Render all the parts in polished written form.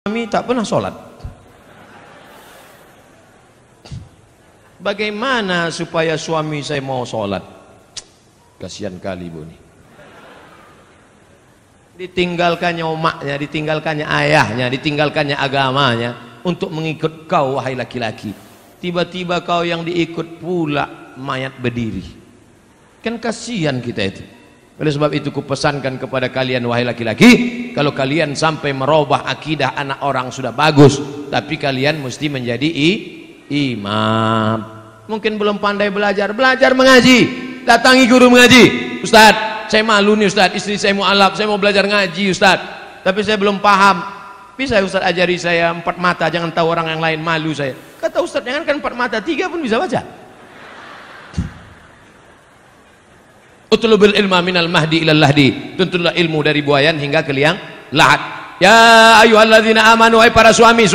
Kami tak pernah sholat. Bagaimana supaya suami saya mau sholat? Kasihan kali ibu nih. Ditinggalkannya umaknya, ditinggalkannya ayahnya, ditinggalkannya agamanya untuk mengikut kau wahai laki-laki. Tiba-tiba kau yang diikut pula mayat berdiri. Kan kasihan kita itu. Oleh sebab itu kupesankan kepada kalian wahai laki-laki, kalau kalian sampai merubah akidah anak orang sudah bagus, tapi kalian mesti menjadi imam. Mungkin belum pandai belajar, belajar mengaji, datangi guru mengaji. Ustaz, saya malu nih Ustaz, istri saya mualaf, saya mau belajar ngaji Ustaz, tapi saya belum paham. Bisa Ustaz ajari saya 4 mata, jangan tahu orang yang lain, malu saya. Kata Ustaz, jangan kan 4 mata, 3 pun bisa baca. Utlubul ilma minal mahdi ilal lahdi, tuntutlah ilmu dari buayan hingga ke liang lahat. Ya ayyuhalladzina amanu, hai para suami,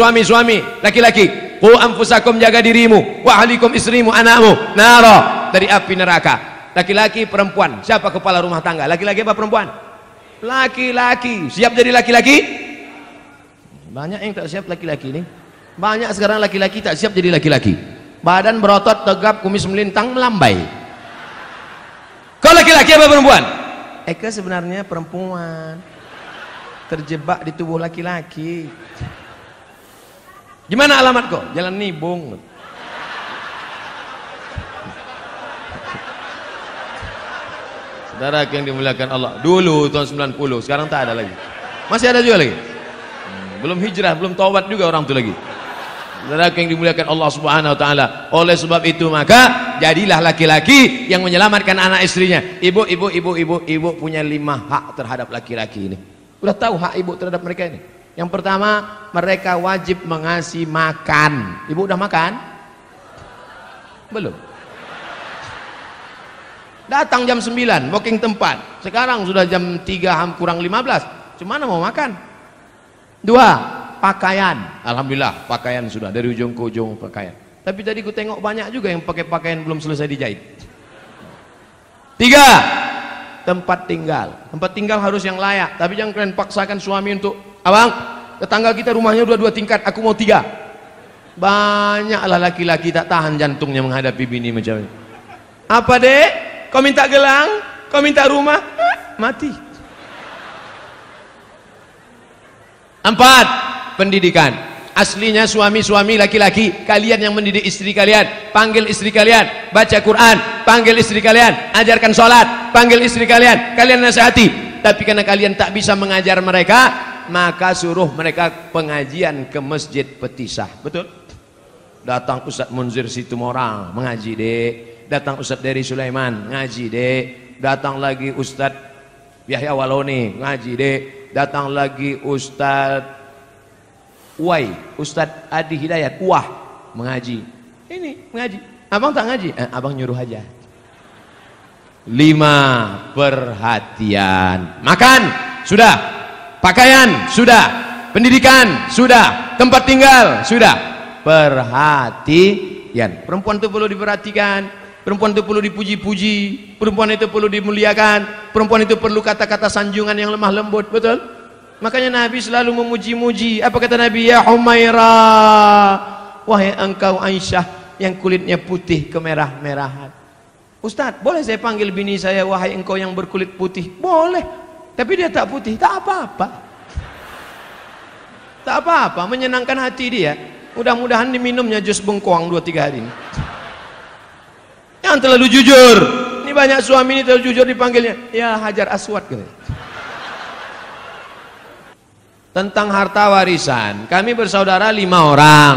laki-laki, qu anfusakum, jaga dirimu, wa ahlikum, istrimu, anakmu, nara, dari api neraka. Laki-laki, perempuan, siapa kepala rumah tangga? Laki-laki apa perempuan? Laki-laki. Siap jadi laki-laki? Banyak yang tak siap laki-laki ini. Banyak sekarang laki-laki tak siap jadi laki-laki. Badan berotot, tegap, kumis melintang, melambai. Kau laki-laki apa perempuan? Eka sebenarnya perempuan, terjebak di tubuh laki-laki. Gimana alamat kau? Jalan Nibung. Saudara yang dimuliakan Allah, dulu tahun 90, sekarang tak ada lagi. Masih ada juga lagi. Belum hijrah, belum taubat juga orang itu lagi. Saudara yang dimuliakan Allah Subhanahu wa taala. Oleh sebab itu maka jadilah laki-laki yang menyelamatkan anak istrinya. Ibu punya 5 hak terhadap laki-laki ini. Udah tahu hak ibu terhadap mereka ini? Yang pertama, mereka wajib mengasih makan. Ibu udah makan? Belum. Datang jam 9, booking tempat. Sekarang sudah jam 3 kurang 15. Cuma mau makan. 2, pakaian. Alhamdulillah pakaian sudah dari ujung ke ujung pakaian. Tapi tadi ku tengok banyak juga yang pakai pakaian belum selesai dijahit. 3, tempat tinggal. Tempat tinggal harus yang layak. Tapi jangan kalian paksakan suami untuk, abang, tetangga kita rumahnya udah 2 tingkat, aku mau 3. Banyaklah laki-laki tak tahan jantungnya menghadapi bini macam ini. Apa dek? Kau minta gelang? Kau minta rumah? Mati. 4, pendidikan. Aslinya suami-suami laki-laki, kalian yang mendidik istri kalian, panggil istri kalian baca Quran, panggil istri kalian ajarkan sholat, panggil istri kalian, kalian nasihati. Tapi karena kalian tak bisa mengajar mereka, maka suruh mereka pengajian ke Masjid Petisah. Betul? Datang Ustaz Munzir Situmorang mengaji dek, datang Ustaz Dery Sulaiman ngaji dek, datang lagi Ustaz Yahya Waloni ngaji dek, datang lagi Ustaz Ustadz Adi Hidayat mengaji. Ini mengaji. Abang tak ngaji? Abang nyuruh aja. 5, perhatian. Makan sudah, pakaian sudah, pendidikan sudah, tempat tinggal sudah, perhatian. Perempuan itu perlu diperhatikan, perempuan itu perlu dipuji-puji, perempuan itu perlu dimuliakan, perempuan itu perlu kata-kata sanjungan yang lemah lembut. Betul? Makanya Nabi selalu memuji-muji. Apa kata Nabi? Ya Humairah, wahai engkau Aisyah yang kulitnya putih kemerah-merahan. Ustaz, boleh saya panggil bini saya wahai engkau yang berkulit putih? Boleh. Tapi dia tak putih, tak apa-apa. Tak apa-apa, menyenangkan hati dia. Mudah-mudahan diminumnya jus bengkoang 2-3 hari ini. Yang terlalu jujur. Ini banyak suami ini terlalu jujur dipanggilnya. Ya Hajar Aswad gitu. Tentang harta warisan, kami bersaudara 5 orang,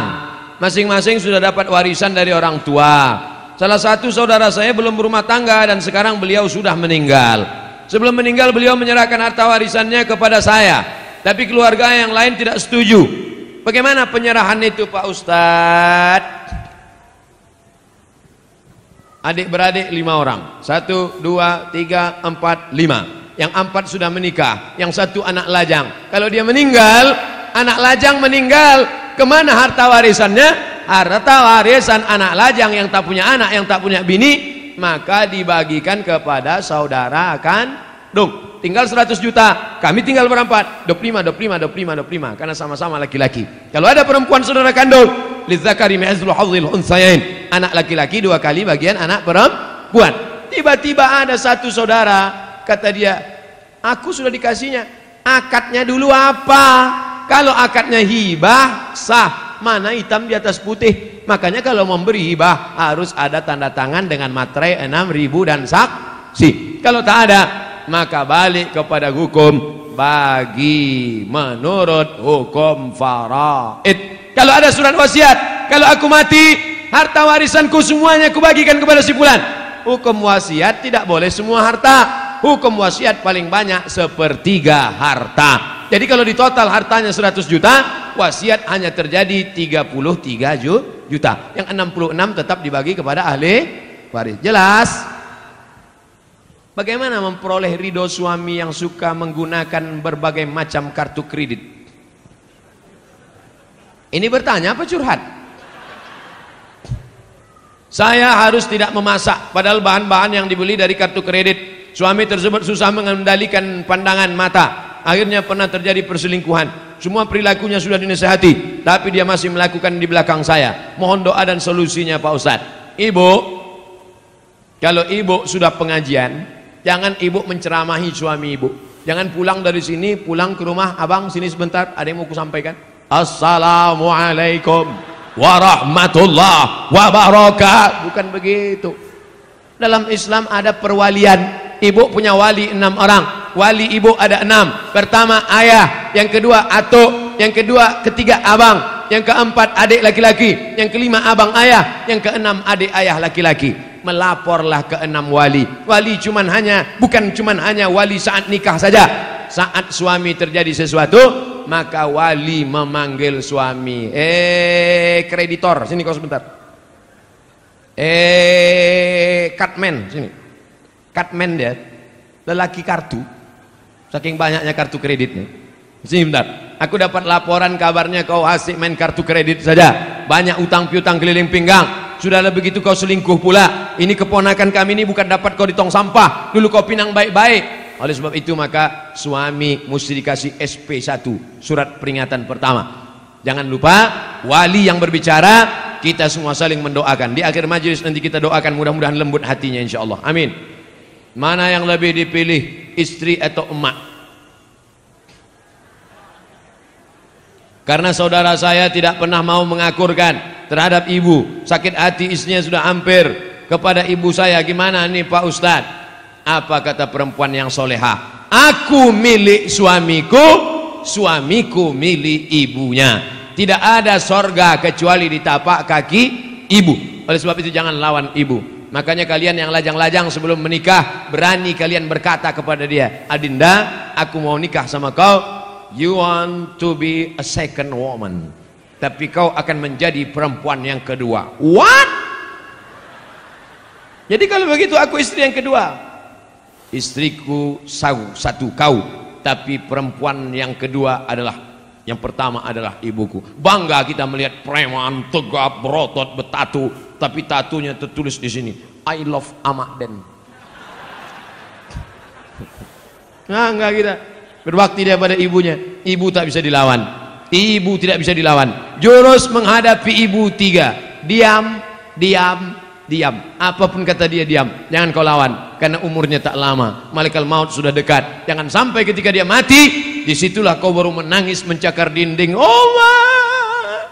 masing-masing sudah dapat warisan dari orang tua. Salah satu saudara saya belum berumah tangga dan sekarang beliau sudah meninggal. Sebelum meninggal beliau menyerahkan harta warisannya kepada saya, tapi keluarga yang lain tidak setuju. Bagaimana penyerahan itu Pak Ustadz? Adik-beradik 5 orang, 1, 2, 3, 4, 5. Yang 4 sudah menikah, yang 1 anak lajang. Kalau dia meninggal, anak lajang meninggal, kemana harta warisannya? Harta warisan anak lajang yang tak punya anak, yang tak punya bini, maka dibagikan kepada saudara kandung. tinggal 100 juta, kami tinggal berempat, 25, 25, 25, 25, karena sama-sama laki-laki. Kalau ada perempuan saudara kandung, lidzakari mi'zlu hadzil unsayain, anak laki-laki 2 kali bagian anak perempuan. Tiba-tiba ada satu saudara, kata dia, aku sudah dikasihnya, akadnya dulu apa? Kalau akadnya hibah sah, mana hitam di atas putih. Makanya kalau memberi hibah harus ada tanda tangan dengan materai 6.000 dan saksi. Kalau tak ada, maka balik kepada hukum bagi menurut hukum faraid. Kalau ada surat wasiat, kalau aku mati, harta warisanku semuanya aku bagikan kepada si fulan. Hukum wasiat tidak boleh semua harta. Hukum wasiat paling banyak 1/3 harta. Jadi kalau di total hartanya 100 juta, wasiat hanya terjadi 33 juta. Yang 66 tetap dibagi kepada ahli waris. Jelas? Bagaimana memperoleh ridho suami yang suka menggunakan berbagai macam kartu kredit? Ini bertanya apa curhat? Saya harus tidak memasak, padahal bahan-bahan yang dibeli dari kartu kredit. Suami tersebut susah mengendalikan pandangan mata. Akhirnya pernah terjadi perselingkuhan. Semua perilakunya sudah dinasihati, tapi dia masih melakukan di belakang saya. Mohon doa dan solusinya Pak Ustadz. Ibu, kalau ibu sudah pengajian, jangan ibu menceramahi suami ibu. Jangan pulang dari sini, pulang ke rumah, abang sini sebentar, ada yang mau kusampaikan. Assalamualaikum warahmatullahi wabarakatuh. Bukan begitu. Dalam Islam ada perwalian. Ibu punya wali 6 orang. Wali ibu ada 6. Pertama ayah, yang kedua atuk, yang ketiga abang, yang keempat adik laki-laki, yang kelima abang ayah, yang keenam adik ayah laki-laki. Melaporlah ke 6 wali. Wali bukan cuman hanya wali saat nikah saja. Saat suami terjadi sesuatu, maka wali memanggil suami. Kreditor, sini kau sebentar. Cutman, sini. Cutman dia, lelaki kartu. Saking banyaknya kartu kreditnya. Sini bentar. Aku dapat laporan kabarnya kau asik main kartu kredit saja. Banyak utang piutang keliling pinggang. Sudah begitu kau selingkuh pula. Ini keponakan kami ini bukan dapat kau di tong sampah. Dulu kau pinang baik-baik. Oleh sebab itu maka suami mesti dikasih SP1, surat peringatan pertama. Jangan lupa wali yang berbicara, kita semua saling mendoakan. Di akhir majelis nanti kita doakan mudah-mudahan lembut hatinya insyaallah. Amin. Mana yang lebih dipilih, istri atau emak? Karena saudara saya tidak pernah mau mengakurkan terhadap ibu. Sakit hati istrinya sudah hampir kepada ibu saya. Gimana nih Pak Ustadz? Apa kata perempuan yang solehah? Aku milik suamiku, suamiku milik ibunya. Tidak ada sorga kecuali di tapak kaki ibu. Oleh sebab itu jangan lawan ibu. Makanya kalian yang lajang-lajang sebelum menikah, berani kalian berkata kepada dia, Adinda, aku mau nikah sama kau. You want to be a second woman, tapi kau akan menjadi perempuan yang kedua. What? Jadi kalau begitu aku istri yang kedua. Istriku satu kau, tapi perempuan yang kedua adalah, yang pertama adalah ibuku. Bangga kita melihat preman tegap berotot bertatu, tapi tatunya tertulis di sini, I love Amakden. Nah, enggak kita berbakti dia pada ibunya. Ibu tak bisa dilawan. Ibu tidak bisa dilawan. Jurus menghadapi ibu 3. Diam, diam, diam. Apapun kata dia diam. Jangan kau lawan, karena umurnya tak lama. Malaikat maut sudah dekat. Jangan sampai ketika dia mati, disitulah kau baru menangis mencakar dinding. Allah.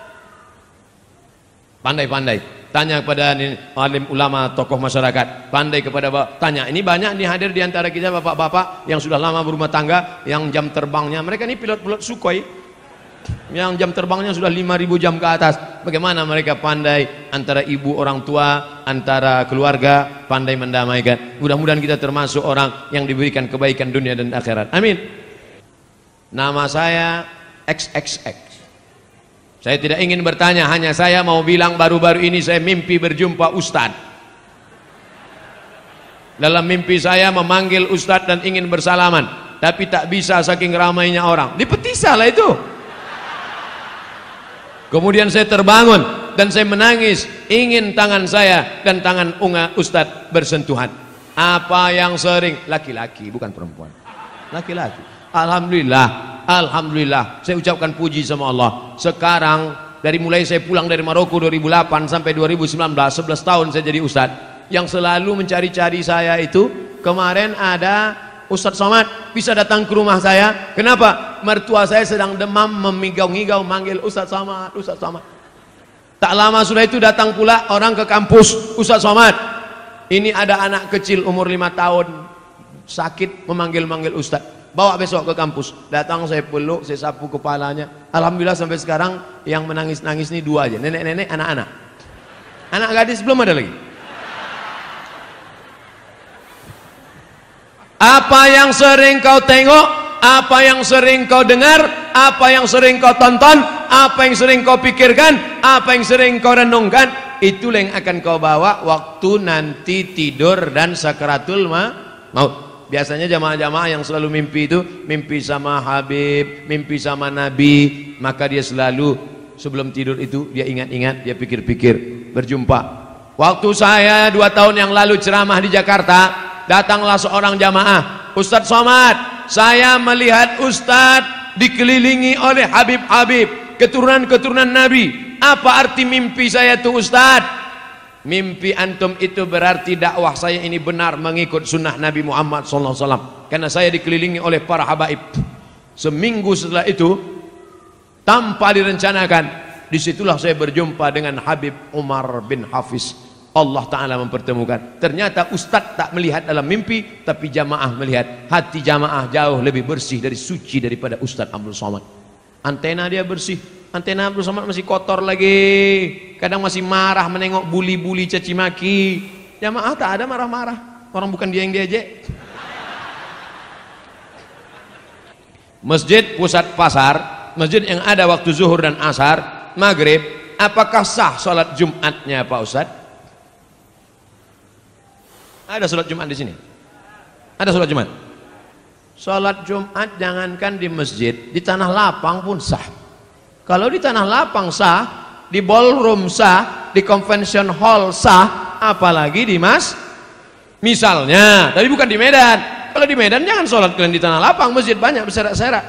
Pandai-pandai. Tanya kepada alim ulama, tokoh masyarakat. Pandai kepada tanya. Ini banyak nih hadir di antara kita bapak-bapak yang sudah lama berumah tangga, yang jam terbangnya, mereka ini pilot-pilot Sukhoi, yang jam terbangnya sudah 5.000 jam ke atas. Bagaimana mereka pandai antara ibu orang tua, antara keluarga, pandai mendamaikan. Mudah-mudahan kita termasuk orang yang diberikan kebaikan dunia dan akhirat. Amin. Nama saya XXX. Saya tidak ingin bertanya, hanya saya mau bilang baru-baru ini saya mimpi berjumpa Ustadz. Dalam mimpi saya memanggil Ustadz dan ingin bersalaman, tapi tak bisa saking ramainya orang. Dipetisah lah itu. Kemudian saya terbangun dan saya menangis, ingin tangan saya dan tangan Ustadz bersentuhan. Apa yang sering? Laki-laki, bukan perempuan. laki-laki. Alhamdulillah, alhamdulillah. Saya ucapkan puji sama Allah. Sekarang dari mulai saya pulang dari Maroko 2008 sampai 2019, 11 tahun saya jadi ustadz. Yang selalu mencari-cari saya itu, kemarin ada Ustadz Somad bisa datang ke rumah saya. Kenapa? Mertua saya sedang demam, memigau-ngigau manggil Ustadz Somad, Ustadz Somad. Tak lama sudah itu datang pula orang ke kampus, Ustadz Somad, ini ada anak kecil umur 5 tahun sakit, memanggil-manggil Ustadz, bawa besok ke kampus. Datang, saya peluk, saya sapu kepalanya. Alhamdulillah sampai sekarang yang menangis-nangis ini 2 aja, nenek-nenek, anak-anak. Anak gadis belum ada lagi. Apa yang sering kau tengok, apa yang sering kau dengar, apa yang sering kau tonton, apa yang sering kau pikirkan, apa yang sering kau renungkan, itulah yang akan kau bawa waktu nanti tidur dan sakaratul maut. Biasanya jamaah-jamaah yang selalu mimpi itu, mimpi sama Habib, mimpi sama Nabi, maka dia selalu sebelum tidur itu dia ingat-ingat, dia pikir-pikir, berjumpa. Waktu saya 2 tahun yang lalu ceramah di Jakarta, datanglah seorang jamaah, Ustadz Somad, saya melihat Ustadz dikelilingi oleh Habib-Habib, keturunan-keturunan Nabi. Apa arti mimpi saya itu Ustadz? Mimpi antum itu berarti dakwah saya ini benar mengikut sunnah Nabi Muhammad SAW. Karena saya dikelilingi oleh para habaib. Seminggu setelah itu, tanpa direncanakan, disitulah saya berjumpa dengan Habib Umar bin Hafiz. Allah Ta'ala mempertemukan. Ternyata Ustadz tak melihat dalam mimpi, tapi jamaah melihat. Hati jamaah jauh lebih bersih dari suci daripada Ustadz Abdul Somad. Antena dia bersih, antena Abdul Somad masih kotor lagi. Kadang masih marah menengok buli-buli caci maki. Jamaah tak ada marah-marah. Orang bukan dia yang diajak. Masjid pusat pasar, masjid yang ada waktu zuhur dan asar, maghrib, apakah sah sholat Jumatnya Pak Ustadz? Ada sholat Jumat di sini? Ada sholat Jumat? Sholat Jumat jangankan di masjid, di tanah lapang pun sah. Kalau di tanah lapang sah, di ballroom sah, di convention hall sah, apalagi di misalnya, tapi bukan di Medan. Kalau di Medan jangan sholat kalian di tanah lapang, masjid banyak berserak-serak.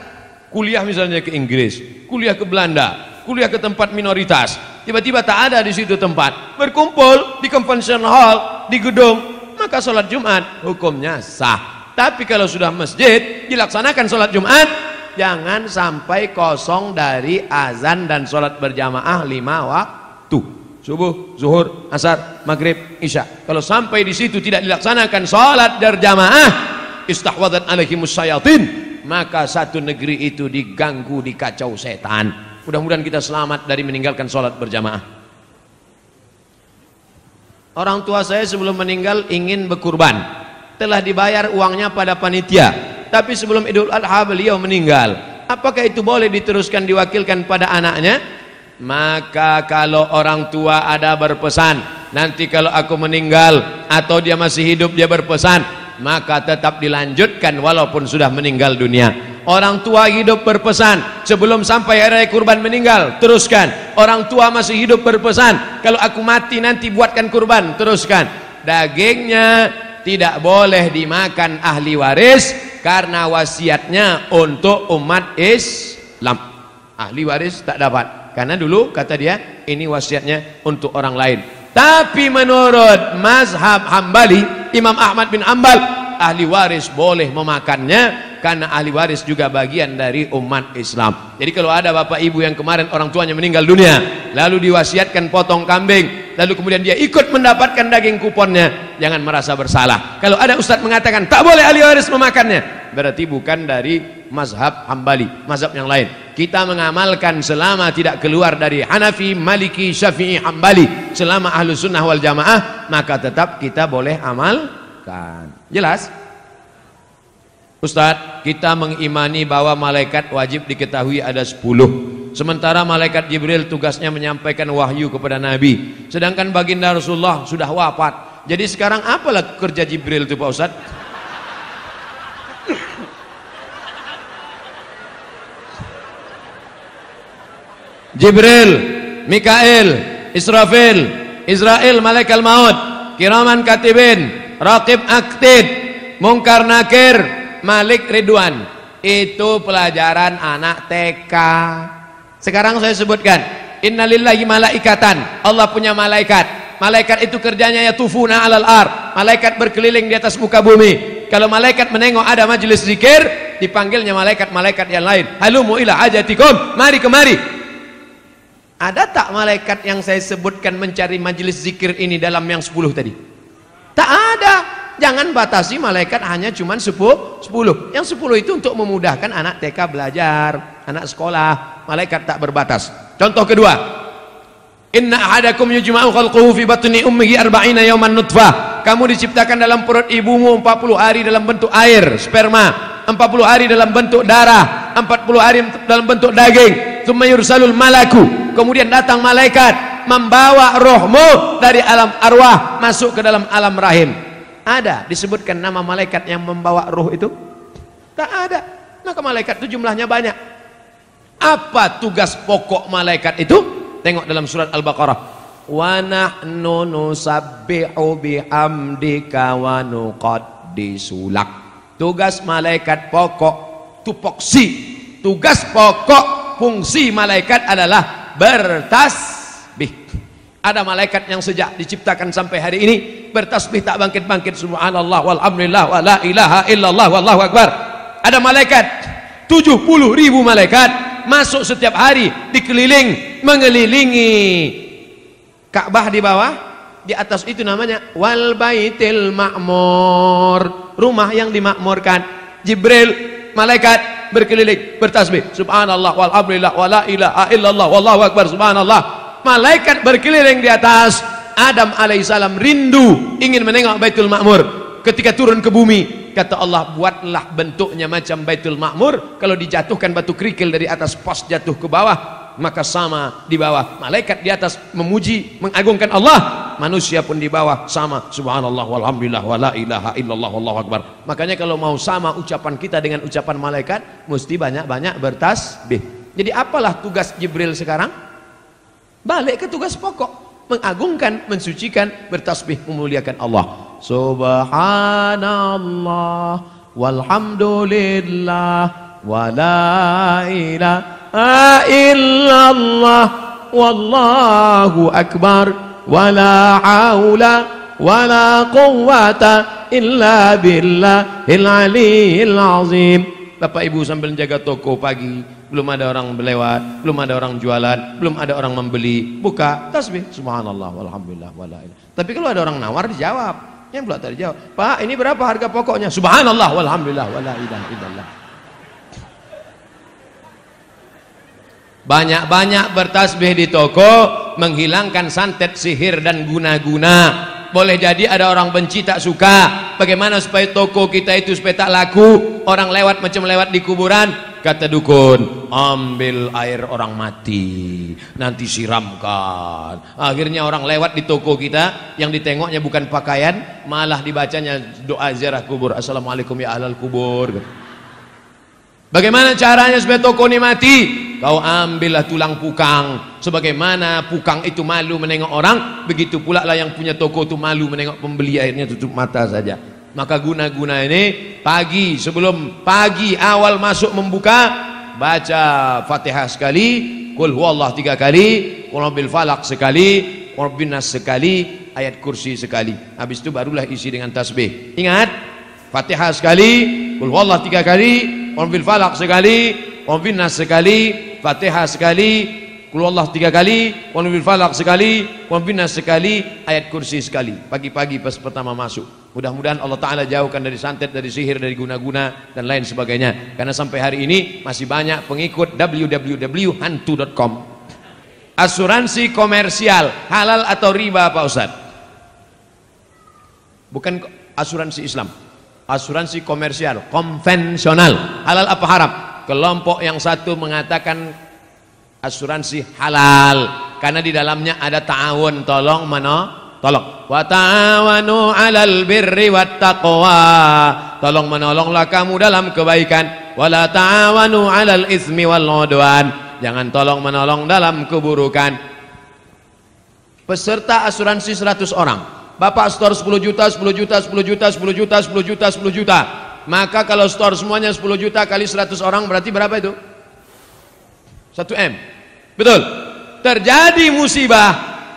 Kuliah misalnya ke Inggris, kuliah ke Belanda, kuliah ke tempat minoritas, tiba-tiba tak ada di situ tempat, berkumpul di convention hall, di gedung, maka sholat Jumat hukumnya sah. Tapi kalau sudah masjid dilaksanakan sholat Jumat, jangan sampai kosong dari azan dan sholat berjamaah 5 waktu, subuh, zuhur, asar, maghrib, isya. Kalau sampai di situ tidak dilaksanakan sholat berjamaah, istahwadat alaihimus syayatin, maka satu negeri itu diganggu, dikacau setan. Mudah-mudahan kita selamat dari meninggalkan sholat berjamaah. Orang tua saya sebelum meninggal ingin berkurban, telah dibayar uangnya pada panitia, tapi sebelum Idul Adha beliau meninggal. Apakah itu boleh diteruskan diwakilkan pada anaknya? Maka kalau orang tua ada berpesan, nanti kalau aku meninggal atau dia masih hidup dia berpesan, maka tetap dilanjutkan walaupun sudah meninggal dunia. Orang tua hidup berpesan, sebelum sampai hari kurban meninggal, teruskan. Orang tua masih hidup berpesan, kalau aku mati nanti buatkan kurban, teruskan. Dagingnya tidak boleh dimakan ahli waris, karena wasiatnya untuk umat Islam. Ahli waris tak dapat, karena dulu kata dia, ini wasiatnya untuk orang lain. Tapi menurut mazhab Hambali, Imam Ahmad bin Hanbal, ahli waris boleh memakannya, karena ahli waris juga bagian dari umat Islam. Jadi kalau ada bapak ibu yang kemarin orang tuanya meninggal dunia, lalu diwasiatkan potong kambing, lalu kemudian dia ikut mendapatkan daging kuponnya, jangan merasa bersalah. Kalau ada ustadz mengatakan tak boleh ahli waris memakannya, berarti bukan dari mazhab Hambali, mazhab yang lain. Kita mengamalkan selama tidak keluar dari Hanafi, Maliki, Syafi'i, Hambali, selama ahlu sunnah wal jamaah, maka tetap kita boleh amalkan. Jelas? Ustadz, kita mengimani bahwa malaikat wajib diketahui ada 10. Sementara malaikat Jibril tugasnya menyampaikan wahyu kepada Nabi, sedangkan baginda Rasulullah sudah wafat. Jadi sekarang apalah kerja Jibril itu Pak Ustadz? Jibril, Mikail, Israfil, Israel malaikat maut, kiraman katibin, raqib aktid, mungkar nakir, Malik Ridwan. Itu pelajaran anak TK. Sekarang saya sebutkan, innalillahi malaikatan, Allah punya malaikat. Malaikat itu kerjanya yatufuna alal ar, malaikat berkeliling di atas muka bumi. Kalau malaikat menengok ada majelis zikir, dipanggilnya malaikat-malaikat yang lain, halumu ila hajatikum, mari kemari. Ada tak malaikat yang saya sebutkan mencari majelis zikir ini dalam yang 10 tadi? Tak ada. Jangan batasi malaikat hanya cuman 10. Yang 10 itu untuk memudahkan anak TK belajar, anak sekolah. Malaikat tak berbatas. Contoh kedua, inna ahadakum yujma'u khalquhu fi batni ummihi 40 yawman nutfah. Kamu diciptakan dalam perut ibumu 40 hari dalam bentuk air, sperma, 40 hari dalam bentuk darah, 40 hari dalam bentuk daging. Tsumma yursalul malaku, kemudian datang malaikat membawa rohmu dari alam arwah masuk ke dalam alam rahim. Ada disebutkan nama malaikat yang membawa roh itu? Tak ada. Maka malaikat itu jumlahnya banyak. Apa tugas pokok malaikat itu? Tengok dalam surat Al-Baqarah. Wa nahnu nusabbihu bihamdika wa nuqaddisu lak. Tugas malaikat pokok, tupoksi. Tugas pokok fungsi malaikat adalah bertasbih. Ada malaikat yang sejak diciptakan sampai hari ini bertasbih tak bangkit-bangkit, subhanallah walhamdulillah wa la ilaha illallah wallahu akbar. Ada malaikat 70.000 malaikat masuk setiap hari dikeliling mengelilingi Ka'bah di bawah, di atas itu namanya wal baitil ma'mur, rumah yang dimakmurkan. Jibril malaikat berkeliling bertasbih subhanallah walhamdulillah wa la ilaha illallah wallahu akbar, subhanallah. Malaikat berkeliling di atas. Adam alaihissalam rindu ingin menengok Baitul Ma'mur. Ketika turun ke bumi, kata Allah, buatlah bentuknya macam Baitul Ma'mur. Kalau dijatuhkan batu kerikil dari atas pos jatuh ke bawah, maka sama di bawah. Malaikat di atas memuji, mengagungkan Allah, manusia pun di bawah sama, subhanallah walhamdulillah wa la ilaha illallah wallahu akbar. Makanya kalau mau sama ucapan kita dengan ucapan malaikat, mesti banyak-banyak bertasbih. Jadi apalah tugas Jibril sekarang? Balik ke tugas pokok, mengagungkan, mensucikan, bertasbih, memuliakan Allah. Subhanallah walhamdulillah wa la ilaha illallah wallahu akbar wa la haula wa la quwwata illa billahil aliyyil azim. Bapak Ibu sambil jaga toko pagi, belum ada orang berlewat, belum ada orang jualan, belum ada orang membeli, buka tasbih subhanallah walhamdulillah wala ilaha. Tapi kalau ada orang nawar dijawab, yang pula tak dijawab, Pak ini berapa harga pokoknya? Subhanallah walhamdulillah wala ilaha illallah. Banyak-banyak bertasbih di toko, menghilangkan santet, sihir dan guna-guna. Boleh jadi ada orang benci tak suka. Bagaimana supaya toko kita itu supaya tak laku? Orang lewat macam lewat di kuburan. Kata dukun, ambil air orang mati, nanti siramkan. Akhirnya orang lewat di toko kita, yang ditengoknya bukan pakaian, malah dibacanya doa ziarah kubur. Assalamualaikum ya ahlal kubur. Bagaimana caranya supaya toko ini mati? Kau ambillah tulang pukang. Sebagaimana pukang itu malu menengok orang, begitu pula lah yang punya toko itu malu menengok pembeli, akhirnya tutup mata saja. Maka guna-guna ini pagi, sebelum pagi awal masuk membuka, baca Fatihah sekali, Qul huwallah 3 kali, Qul bil falaq sekali, Qul bin nas sekali, ayat kursi sekali. Habis itu barulah isi dengan tasbih. Ingat, Fatihah sekali, Qul huwallah 3 kali, Qul bil falaq sekali, Qul bin nas sekali, Fatihah sekali, Qul huwallah 3 kali, Qul bil falaq sekali, Qul bin nas sekali, ayat kursi sekali. Pagi-pagi pas pertama masuk. Mudah-mudahan Allah Ta'ala jauhkan dari santet, dari sihir, dari guna-guna dan lain sebagainya. Karena sampai hari ini masih banyak pengikut www.hantu.com. Asuransi komersial halal atau riba Pak Ustadz? Bukan asuransi Islam, asuransi komersial konvensional. Halal apa haram? Kelompok yang satu mengatakan asuransi halal karena di dalamnya ada ta'awun, tolong tolong, wa ta'awanu 'alal birri wat taqwa, tolong menolonglah kamu dalam kebaikan, wala ta'awanu 'alal ismi wal 'udwan, jangan tolong menolong dalam keburukan. Peserta asuransi 100 orang, Bapak store 10 juta, 10 juta, 10 juta, 10 juta, 10 juta, 10 juta. Maka kalau store semuanya 10 juta kali 100 orang berarti berapa itu? 1 M. Betul. Terjadi musibah,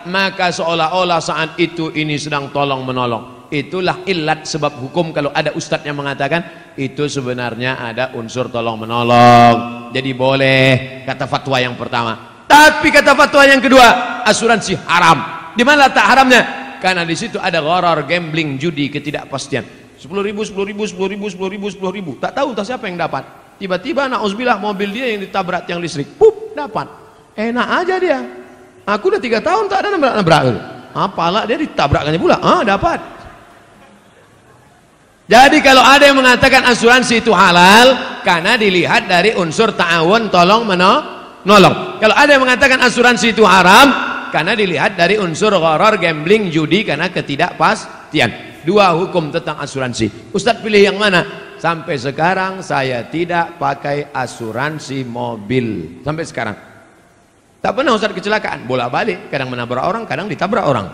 maka seolah-olah saat itu ini sedang tolong menolong. Itulah ilat sebab hukum kalau ada ustadz yang mengatakan itu sebenarnya ada unsur tolong menolong. Jadi boleh, kata fatwa yang pertama. Tapi kata fatwa yang kedua, asuransi haram. Di mana tak haramnya? Karena di situ ada gharar, gambling, judi, ketidakpastian. 10.000, 10.000, 10.000, 10.000, 10.000. Tak tahu entah siapa yang dapat. Tiba-tiba na'udzubillah mobil dia yang ditabrak tiang listrik. Pup, dapat. Enak aja dia. Aku udah 3 tahun tak ada nabrak-nabrak. Apalah dia ditabrakkannya pula. Dapat. Jadi kalau ada yang mengatakan asuransi itu halal karena dilihat dari unsur ta'awun, tolong menolong. Kalau ada yang mengatakan asuransi itu haram karena dilihat dari unsur gharar, gambling, judi karena ketidakpastian. 2 hukum tentang asuransi. Ustadz pilih yang mana? Sampai sekarang saya tidak pakai asuransi mobil. Sampai sekarang. Tak pernah Ustadz kecelakaan. Bolak-balik. Kadang menabrak orang, kadang ditabrak orang.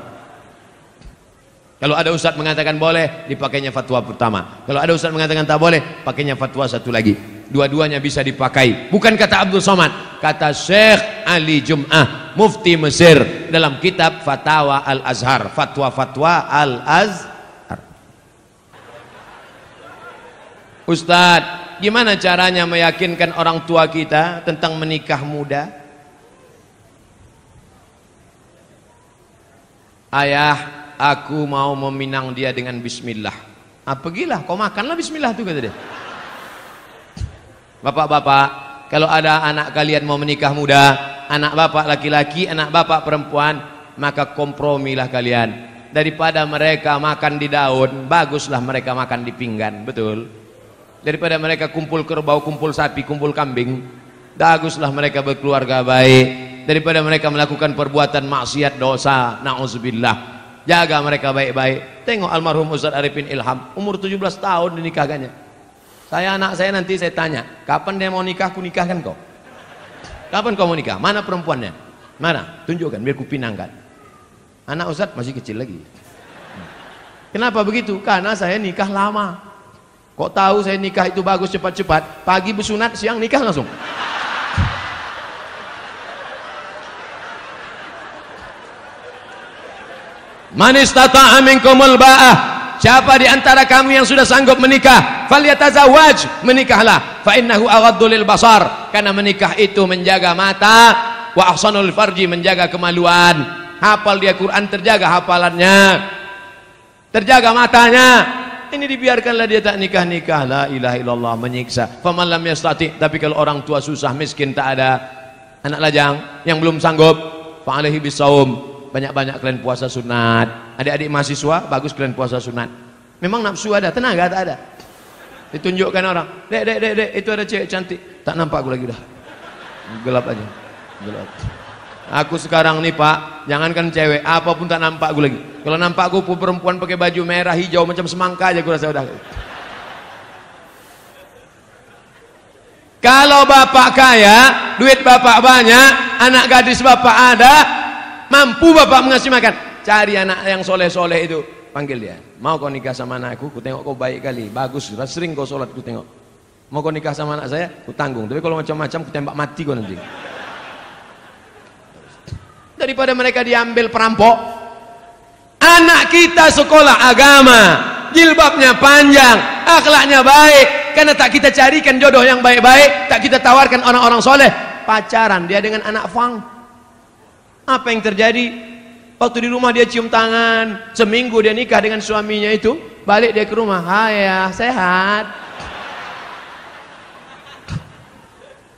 Kalau ada Ustadz mengatakan boleh, dipakainya fatwa pertama. Kalau ada Ustadz mengatakan tak boleh, pakainya fatwa satu lagi. Dua-duanya bisa dipakai. Bukan kata Abdul Somad, kata Syekh Ali Jum'ah, mufti Mesir, dalam kitab Fatawa Al-Azhar. Fatwa-fatwa Al-Azhar. Ustadz, gimana caranya meyakinkan orang tua kita tentang menikah muda? Ayah, aku mau meminang dia dengan bismillah. Pergilah, kau makanlah bismillah tuh, kata dia. Bapak-bapak, kalau ada anak kalian mau menikah muda, anak bapak laki-laki, anak bapak perempuan, maka kompromilah kalian. Daripada mereka makan di daun, baguslah mereka makan di pinggan, betul? Daripada mereka kumpul kerbau, kumpul sapi, kumpul kambing, baguslah mereka berkeluarga baik. Daripada mereka melakukan perbuatan maksiat, dosa, na'udzubillah, jaga mereka baik-baik. Tengok almarhum Ustaz Arifin Ilham, umur 17 tahun dinikahkannya. Anak saya nanti saya tanya, kapan dia mau nikah, ku nikahkan kau. Kapan kau mau nikah? Mana perempuannya? Mana? Tunjukkan biar ku pinangkan. Anak Ustaz masih kecil lagi. Kenapa begitu? Karena saya nikah lama. Kok tahu saya nikah itu bagus cepat-cepat? Pagi bersunat, siang nikah langsung. Man istata'a minkumul ba'ah, siapa di antara kamu yang sudah sanggup menikah, falyatazawwaj, menikahlah. Fa innahu aghaddu lil basar, karena menikah itu menjaga mata, wa ahsanul farji, menjaga kemaluan. Hafal dia Quran, terjaga hafalannya, terjaga matanya. Ini dibiarkanlah dia tak nikah-nikah, la ilaha illallah, menyiksa. Faman lam yastati, tapi kalau orang tua susah, miskin, tak ada anak lajang yang belum sanggup, fa alaihi bisawm, banyak-banyak kalian puasa sunat. Adik-adik mahasiswa, bagus kalian puasa sunat. Memang nafsu ada, tenaga tak ada. Ditunjukkan orang, dek, itu ada cewek cantik. Tak nampak aku lagi dah. Gelap aja, gelap. Aku sekarang nih Pak, jangankan cewek, apapun tak nampak aku lagi. Kalau nampak aku perempuan pakai baju merah hijau macam semangka aja aku rasa udah. Kalau bapak kaya, duit bapak banyak, anak gadis bapak ada, mampu bapak mengasih makan, cari anak yang soleh-soleh itu, panggil dia. Mau kau nikah sama anakku? Ku tengok kau baik kali, bagus, sering kau sholat, ku tengok. Mau kau nikah sama anak saya? Ku tanggung. Tapi kalau macam-macam, ku tembak mati kau nanti. Daripada mereka diambil perampok. Anak kita sekolah agama, jilbabnya panjang, akhlaknya baik, karena tak kita carikan jodoh yang baik-baik, tak kita tawarkan orang-orang soleh, pacaran dia dengan anak fang. Apa yang terjadi? Waktu di rumah dia cium tangan, seminggu dia nikah dengan suaminya itu, balik dia ke rumah, hai ya, sehat.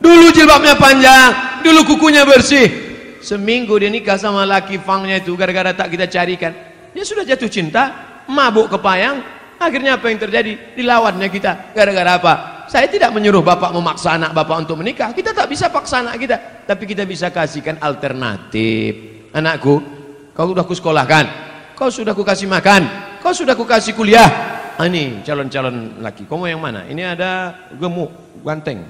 Dulu jilbabnya panjang, dulu kukunya bersih. Seminggu dia nikah sama laki fangnya itu, gara-gara tak kita carikan, dia sudah jatuh cinta, mabuk kepayang. Akhirnya apa yang terjadi? Dilawannya kita. Gara-gara apa? Saya tidak menyuruh bapak memaksa anak bapak untuk menikah, kita tak bisa paksa anak kita, tapi kita bisa kasihkan alternatif. Anakku, kau sudah kusekolahkan, kau sudah kukasih makan, kau sudah kukasih kuliah. Ini calon-calon laki, kau mau yang mana? Ini ada gemuk, ganteng,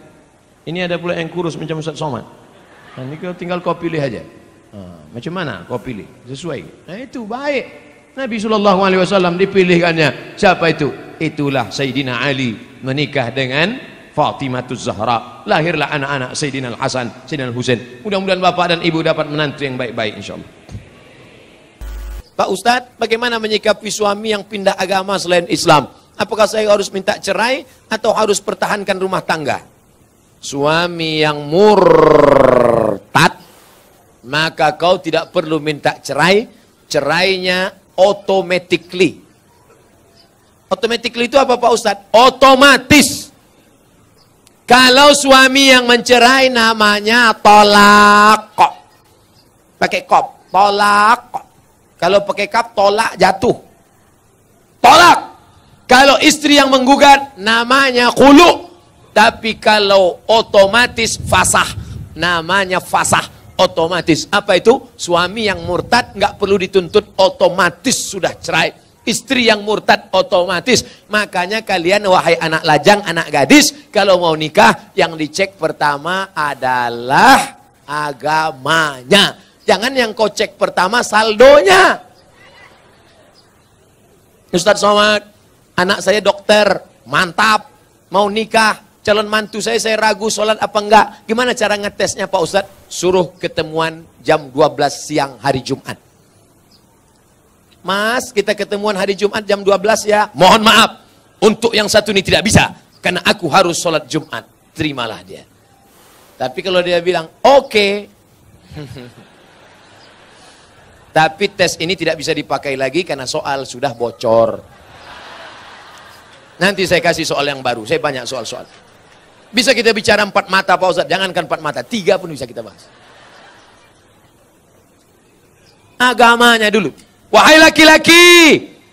ini ada pula yang kurus macam Ustaz Somad. Nah, ini tinggal kau pilih aja. Macam mana kau pilih? Sesuai. Nah, itu baik. Nabi SAW dipilihkannya. Siapa itu? Itulah Sayyidina Ali menikah dengan Fatimatuz Zahra. Lahirlah anak-anak Sayyidina Al-Hasan, Sayyidina Al-Husain. Mudah-mudahan bapak dan ibu dapat menantu yang baik-baik insyaallah. Pak Ustadz, bagaimana menyikapi suami yang pindah agama selain Islam? Apakah saya harus minta cerai atau harus pertahankan rumah tangga? Suami yang murtad, maka kau tidak perlu minta cerai. Cerainya automatically. Automatically itu apa Pak Ustadz? Otomatis. Kalau suami yang mencerai namanya tolak kok. Pakai kop, tolak kok. Kalau pakai kap, tolak jatuh. Tolak. Kalau istri yang menggugat, namanya khulu. Tapi kalau otomatis fasah, namanya fasah. Otomatis. Apa itu? Suami yang murtad nggak perlu dituntut, otomatis sudah cerai. Istri yang murtad otomatis. Makanya kalian wahai anak lajang, anak gadis, kalau mau nikah, yang dicek pertama adalah agamanya. Jangan yang kau cek pertama saldonya. Ustadz Somad, anak saya dokter, mantap, mau nikah, calon mantu saya ragu sholat apa enggak. Gimana cara ngetesnya Pak Ustadz? Suruh ketemuan jam 12 siang hari Jumat. Mas, kita ketemuan hari Jumat jam 12 ya. Mohon maaf, untuk yang satu ini tidak bisa, karena aku harus sholat Jumat. Terimalah dia. Tapi kalau dia bilang, oke. Tapi tes ini tidak bisa dipakai lagi karena soal sudah bocor. Nanti saya kasih soal yang baru. Saya banyak soal-soal. Bisa kita bicara 4 mata Pak Ustadz. Jangankan 4 mata, 3 pun bisa kita bahas. Agamanya dulu. Wahai laki-laki,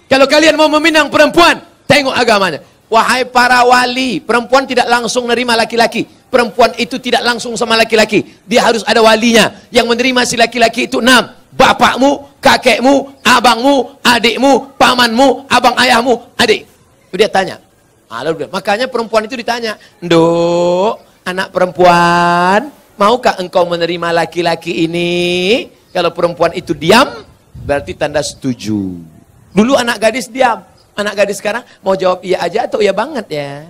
kalau kalian mau meminang perempuan, tengok agamanya. Wahai para wali, perempuan tidak langsung menerima laki-laki. Perempuan itu tidak langsung sama laki-laki. Dia harus ada walinya. Yang menerima si laki-laki itu 6. Bapakmu, kakekmu, abangmu, adikmu, pamanmu, abang ayahmu, adik. Dia tanya. Makanya perempuan itu ditanya, "Nduk, anak perempuan, maukah engkau menerima laki-laki ini?" Kalau perempuan itu diam, berarti tanda setuju. Dulu anak gadis diam. Anak gadis sekarang mau jawab iya aja atau iya banget ya.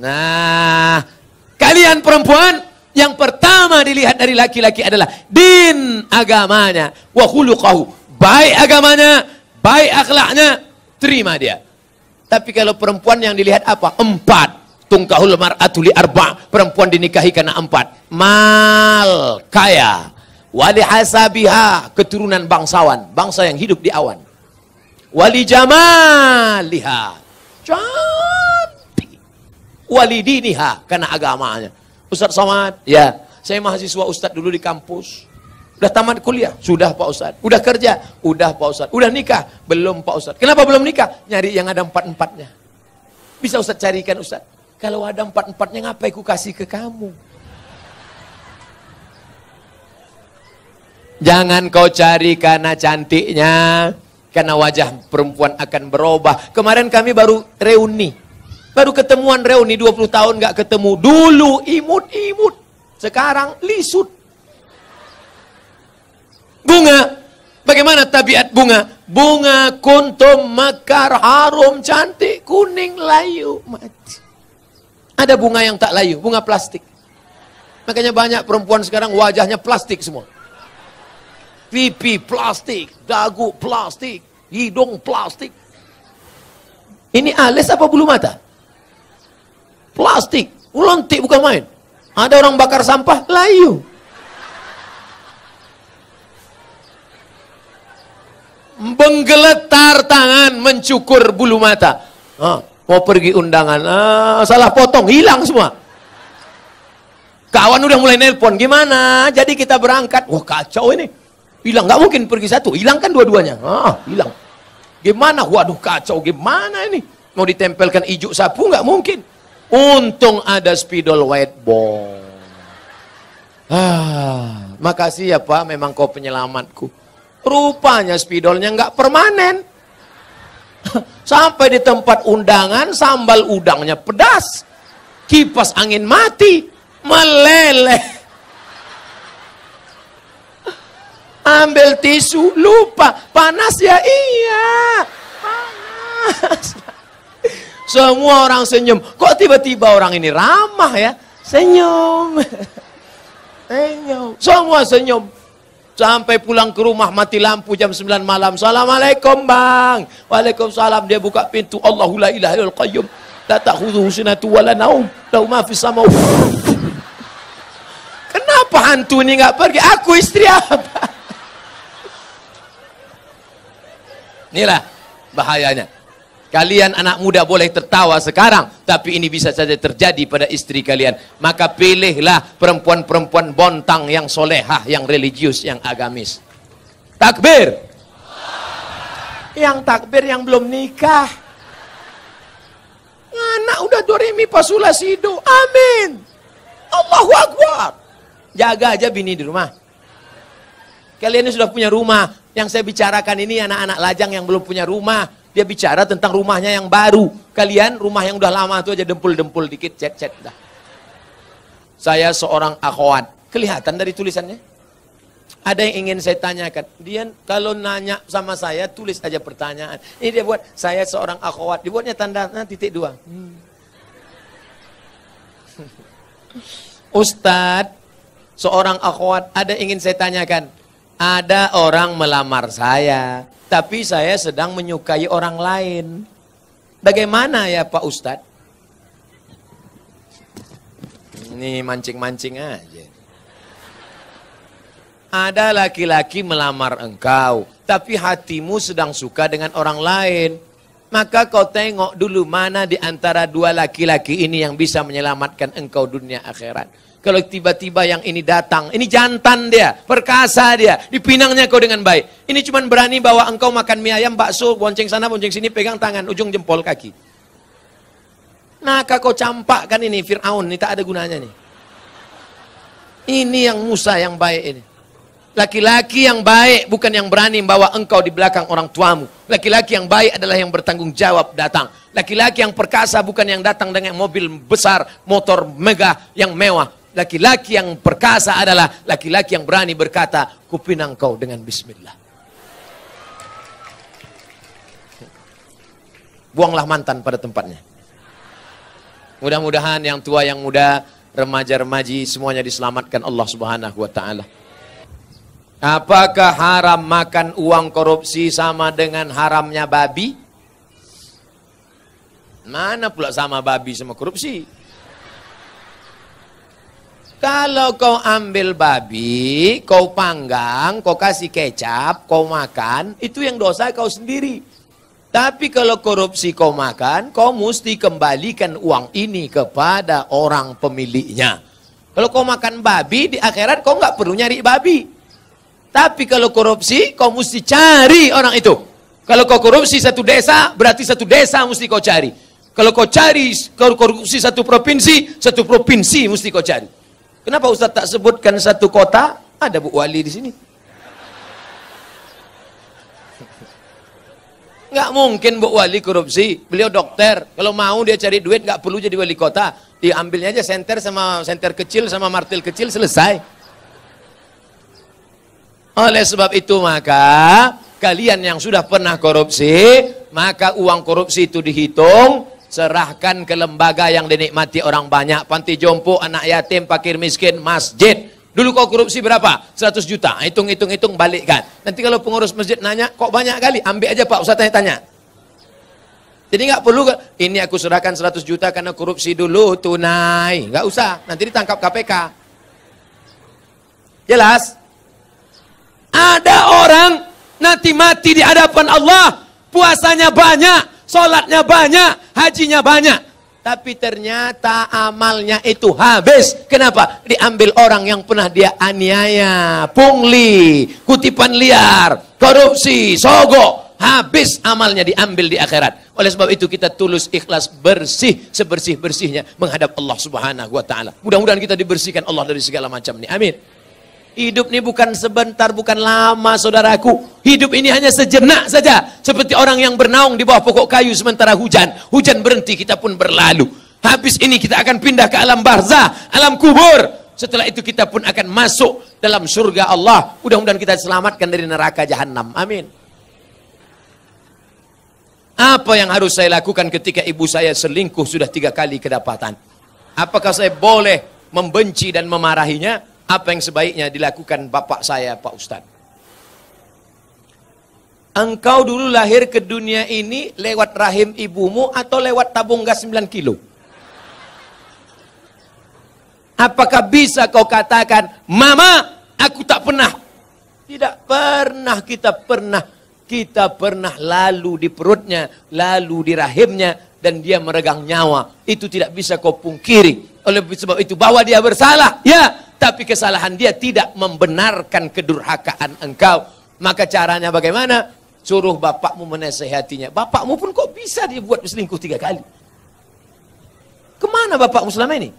Nah, kalian perempuan, yang pertama dilihat dari laki-laki adalah din, agamanya, wa khuluqahu, baik agamanya, baik akhlaknya, terima dia. Tapi kalau perempuan yang dilihat apa? 4. Tungkahul mar'atu li 4. Perempuan dinikahi karena 4. Mal, kaya. Wali hasabiha, keturunan bangsawan, bangsa yang hidup di awan. Wali jamaliha, cantik. Wali diniha, karena agamanya. Ustadz Somad, ya, saya mahasiswa Ustadz dulu di kampus. Udah tamat kuliah? Sudah Pak Ustadz. Udah kerja? Udah Pak Ustadz. Udah nikah? Belum Pak Ustadz. Kenapa belum nikah? Nyari yang ada 4-4-nya. Bisa Ustadz carikan Ustadz? Kalau ada 4-4-nya ngapain ku kasih ke kamu? Jangan kau cari karena cantiknya, karena wajah perempuan akan berubah. Kemarin kami baru reuni. Baru ketemuan reuni 20 tahun gak ketemu. Dulu imut-imut, sekarang lisut. Bunga, bagaimana tabiat bunga? Bunga kuntum mekar harum, cantik, kuning, layu, mati. Ada bunga yang tak layu, bunga plastik. Makanya banyak perempuan sekarang wajahnya plastik semua. Pipi plastik, dagu plastik, hidung plastik. Ini alis apa bulu mata? Plastik, ulontik bukan main. Ada orang bakar sampah, layu. Menggeletar tangan, mencukur bulu mata. Mau pergi undangan, salah potong, hilang semua. Kawan udah mulai nelpon, gimana? Jadi kita berangkat. Wah kacau ini. Hilang, nggak mungkin pergi satu, hilang kan dua-duanya. Hilang. Gimana? Waduh kacau, gimana ini? Mau ditempelkan ijuk sapu nggak mungkin. Untung ada spidol white ball. Makasih ya Pak, memang kau penyelamatku. Rupanya spidolnya nggak permanen. Sampai di tempat undangan, sambal udangnya pedas. Kipas angin mati, meleleh. Ambil tisu, lupa. Panas ya? Iya. Semua orang senyum. Kok tiba-tiba orang ini ramah ya? Senyum. Senyum. Semua senyum. Sampai pulang ke rumah mati lampu jam 9 malam. Assalamualaikum bang. Waalaikumsalam. Dia buka pintu. Allahu la ilaha illal qayyum. La ta'khudhuhu sinatun wa la naum. Lahu ma fis samawati. Kenapa hantu ini nggak pergi? Aku istri apa? Inilah bahayanya. Kalian anak muda boleh tertawa sekarang, tapi ini bisa saja terjadi pada istri kalian. Maka pilihlah perempuan-perempuan bontang yang solehah, yang religius, yang agamis. Takbir. Yang takbir yang belum nikah. Anak udah do re mi fa sol la si do. Amin. Allahu Akbar. Jaga aja bini di rumah. Kalian ini sudah punya rumah. Yang saya bicarakan ini anak-anak lajang yang belum punya rumah. Dia bicara tentang rumahnya yang baru. Kalian rumah yang udah lama itu aja dempul-dempul dikit, cet-cet dah. Saya seorang akhwat. Kelihatan dari tulisannya? Ada yang ingin saya tanyakan. Dia kalau nanya sama saya, tulis aja pertanyaan. Ini dia buat, saya seorang akhwat. Dibuatnya tanda titik 2. Ustadz, seorang akhwat, ada yang ingin saya tanyakan. Ada orang melamar saya, tapi saya sedang menyukai orang lain. Bagaimana ya Pak Ustadz? Ini mancing-mancing aja. Ada laki-laki melamar engkau, tapi hatimu sedang suka dengan orang lain. Maka kau tengok dulu mana di antara dua laki-laki ini yang bisa menyelamatkan engkau dunia akhirat. Kalau tiba-tiba yang ini datang, ini jantan dia, perkasa dia, dipinangnya kau dengan baik. Ini cuma berani bawa engkau makan mie ayam, bakso, bonceng sana, bonceng sini, pegang tangan, ujung jempol kaki. Nah, kau campakkan ini, Fir'aun, ini tak ada gunanya nih. Ini yang Musa yang baik ini. Laki-laki yang baik bukan yang berani membawa engkau di belakang orang tuamu. Laki-laki yang baik adalah yang bertanggung jawab datang. Laki-laki yang perkasa bukan yang datang dengan mobil besar, motor megah yang mewah. Laki-laki yang perkasa adalah laki-laki yang berani berkata, kupinang kau dengan bismillah. Buanglah mantan pada tempatnya. Mudah-mudahan yang tua, yang muda, remaja-remaji semuanya diselamatkan Allah Subhanahu wa taala. Apakah haram makan uang korupsi sama dengan haramnya babi? Mana pula sama babi sama korupsi? Kalau kau ambil babi, kau panggang, kau kasih kecap, kau makan, itu yang dosa kau sendiri. Tapi kalau korupsi kau makan, kau mesti kembalikan uang ini kepada orang pemiliknya. Kalau kau makan babi, di akhirat kau nggak perlu nyari babi. Tapi kalau korupsi, kau mesti cari orang itu. Kalau kau korupsi satu desa, berarti satu desa mesti kau cari. Kalau kau cari, kau korupsi satu provinsi mesti kau cari. Kenapa Ustaz tak sebutkan satu kota? Ada Bu Wali di sini. Nggak mungkin Bu Wali korupsi. Beliau dokter. Kalau mau dia cari duit, nggak perlu jadi wali kota. Diambilnya aja senter sama senter kecil sama martil kecil, selesai. Oleh sebab itu maka kalian yang sudah pernah korupsi, maka uang korupsi itu dihitung, serahkan ke lembaga yang dinikmati orang banyak, panti jompo, anak yatim, fakir miskin, masjid. Dulu kau korupsi berapa? 100 juta. Hitung, balikkan. Nanti kalau pengurus masjid nanya, kok banyak kali? Ambil aja Pak, Ustaz tanya. Jadi nggak perlu, ini aku serahkan 100 juta karena korupsi dulu, tunai. Nggak usah, nanti ditangkap KPK. Jelas? Ada orang nanti mati di hadapan Allah, puasanya banyak, sholatnya banyak, hajinya banyak. Tapi ternyata amalnya itu habis. Kenapa? Diambil orang yang pernah dia aniaya, pungli, kutipan liar, korupsi, sogok. Habis amalnya, diambil di akhirat. Oleh sebab itu kita tulus, ikhlas, bersih, sebersih-bersihnya menghadap Allah Subhanahu wa taala. Mudah-mudahan kita dibersihkan Allah dari segala macam nih. Amin. Hidup ini bukan sebentar, bukan lama saudaraku. Hidup ini hanya sejenak saja. Seperti orang yang bernaung di bawah pokok kayu sementara hujan. Hujan berhenti, kita pun berlalu. Habis ini kita akan pindah ke alam barzah, alam kubur. Setelah itu kita pun akan masuk dalam surga Allah. Mudah-mudahan kita diselamatkan dari neraka jahanam. Amin. Apa yang harus saya lakukan ketika ibu saya selingkuh sudah 3 kali kedapatan? Apakah saya boleh membenci dan memarahinya? Apa yang sebaiknya dilakukan bapak saya, Pak Ustadz? Engkau dulu lahir ke dunia ini lewat rahim ibumu atau lewat tabung gas 9 kilo? Apakah bisa kau katakan, Mama, aku tak pernah? Tidak pernah, kita pernah lalu di perutnya, lalu di rahimnya, dan dia meregang nyawa. Itu tidak bisa kau pungkiri. Oleh sebab itu, bahwa dia bersalah, ya, tapi kesalahan dia tidak membenarkan kedurhakaan engkau. Maka caranya bagaimana? Suruh bapakmu menasehatinya. Bapakmu pun kok bisa dia buat selingkuh 3 kali? Kemana bapakmu selama ini?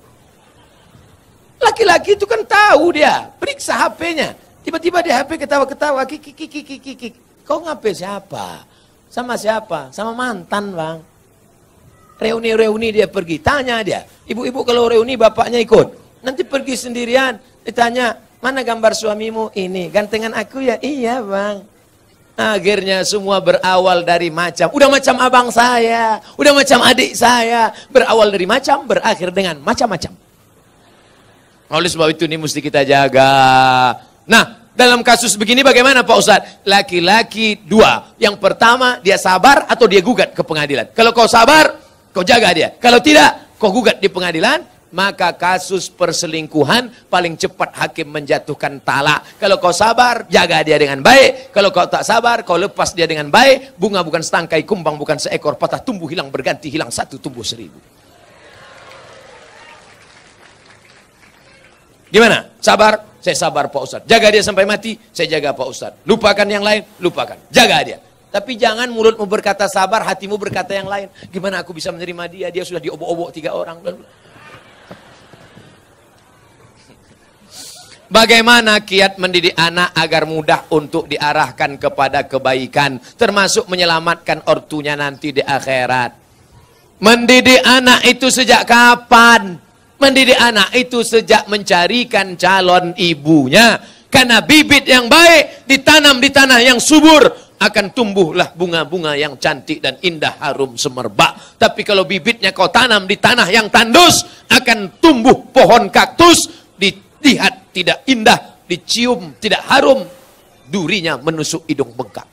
Laki-laki itu kan tahu dia. Periksa HP-nya. Tiba-tiba di HP ketawa-ketawa. Kiki. Kau ngapain siapa? Sama siapa? Sama mantan, Bang. Reuni-reuni dia pergi. Tanya dia. Ibu-ibu kalau reuni bapaknya ikut. Nanti pergi sendirian. Ditanya, mana gambar suamimu? Ini. Gantengan aku ya? Iya, Bang. Akhirnya semua berawal dari macam. Udah macam abang saya. Udah macam adik saya. Berawal dari macam, berakhir dengan macam-macam. Oleh sebab itu ini mesti kita jaga. Nah, dalam kasus begini bagaimana Pak Ustadz? Laki-laki 2. Yang pertama, dia sabar atau dia gugat ke pengadilan. Kalau kau sabar, kau jaga dia. Kalau tidak, kau gugat di pengadilan, maka kasus perselingkuhan paling cepat hakim menjatuhkan talak. Kalau kau sabar, jaga dia dengan baik. Kalau kau tak sabar, kau lepas dia dengan baik. Bunga bukan setangkai, kumbang bukan seekor, patah tumbuh hilang berganti, hilang 1 tumbuh 1000. Gimana? Sabar? Saya sabar Pak Ustadz. Jaga dia sampai mati, saya jaga Pak Ustadz. Lupakan yang lain, lupakan. Jaga dia. Tapi jangan mulutmu berkata sabar, hatimu berkata yang lain. Gimana aku bisa menerima dia? Dia sudah diobok-obok 3 orang. Bagaimana kiat mendidik anak agar mudah untuk diarahkan kepada kebaikan, termasuk menyelamatkan ortunya nanti di akhirat? Mendidik anak itu sejak kapan? Mendidik anak itu sejak mencarikan calon ibunya. Karena bibit yang baik ditanam di tanah yang subur, akan tumbuhlah bunga-bunga yang cantik dan indah harum semerbak. Tapi kalau bibitnya kau tanam di tanah yang tandus, akan tumbuh pohon kaktus, dilihat tidak indah, dicium tidak harum, durinya menusuk hidung bengkak.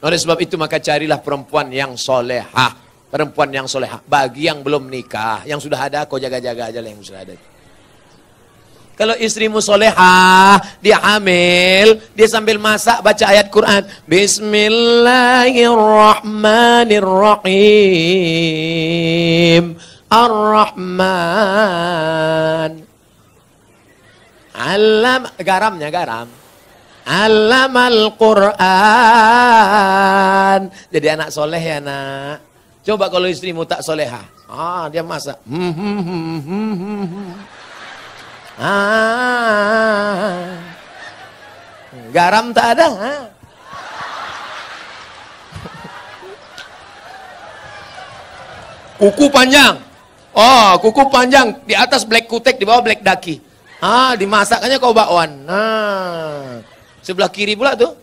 Oleh sebab itu maka carilah perempuan yang solehah. Perempuan yang solehah. Bagi yang belum nikah, yang sudah ada, kau jaga-jaga aja lah yang sudah ada. Kalau istrimu solehah, dia hamil, dia sambil masak baca ayat Quran. Bismillahirrahmanirrahim. Ar-Rahman. Garamnya garam. Allamal Quran. Jadi anak soleh ya nak. Coba kalau istrimu tak solehah. Dia masak. Garam tak ada. Kuku panjang. Kuku panjang. Di atas black kutek, di bawah black daki. Dimasaknya kau bakwan. Sebelah kiri pula tuh.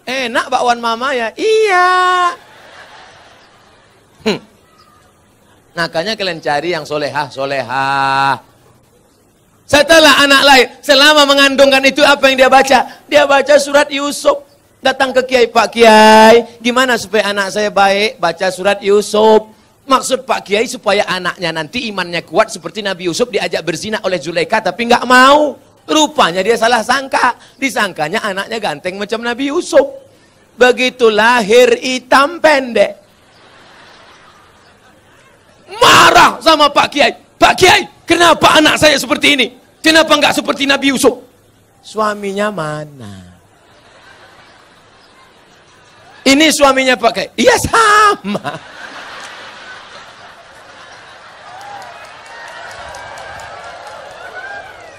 Enak bakwan mama ya. Iya. Makanya kalian cari yang solehah. Setelah anak lahir, selama mengandungkan itu apa yang dia baca? Dia baca surat Yusuf. Datang ke Kiai, Pak Kiai, gimana supaya anak saya baik? Baca surat Yusuf. Maksud Pak Kiai supaya anaknya nanti imannya kuat seperti Nabi Yusuf diajak berzina oleh Zulaikha tapi nggak mau. Rupanya dia salah sangka. Disangkanya anaknya ganteng macam Nabi Yusuf. Begitu lahir hitam pendek. Marah sama Pak Kiai. Pak Kiai, kenapa anak saya seperti ini? Kenapa enggak seperti Nabi Yusuf? Suaminya mana? Ini suaminya Pak Kiai. Iya sama.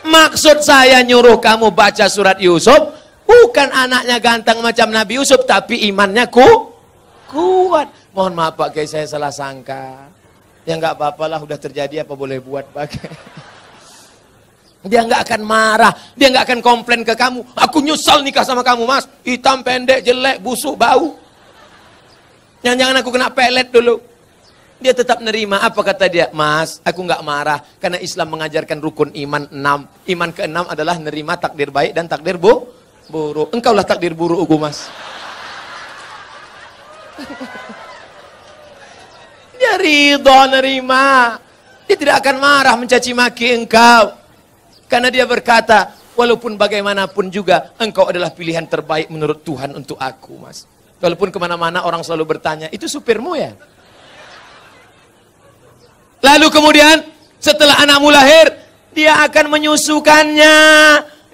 Maksud saya nyuruh kamu baca surat Yusuf, bukan anaknya ganteng macam Nabi Yusuf, tapi imannya kuat. Mohon maaf Pak Kiai, saya salah sangka. Ya nggak apa-apa lah, udah terjadi apa boleh buat pakai. Dia nggak akan marah, dia nggak akan komplain ke kamu. Aku nyesal nikah sama kamu mas, hitam pendek, jelek, busuk, bau. Jangan-jangan aku kena pelet dulu. Dia tetap nerima. Apa kata dia? Mas, aku nggak marah. Karena Islam mengajarkan rukun iman 6. Iman ke-6 adalah nerima takdir baik dan takdir buruk. Engkaulah takdir burukku, Mas. Dia ridho nerima. Dia tidak akan marah mencaci maki engkau. Karena dia berkata, walaupun bagaimanapun juga, engkau adalah pilihan terbaik menurut Tuhan untuk aku, Mas. Walaupun kemana-mana orang selalu bertanya, itu supirmu ya? Lalu kemudian setelah anakmu lahir, dia akan menyusukannya.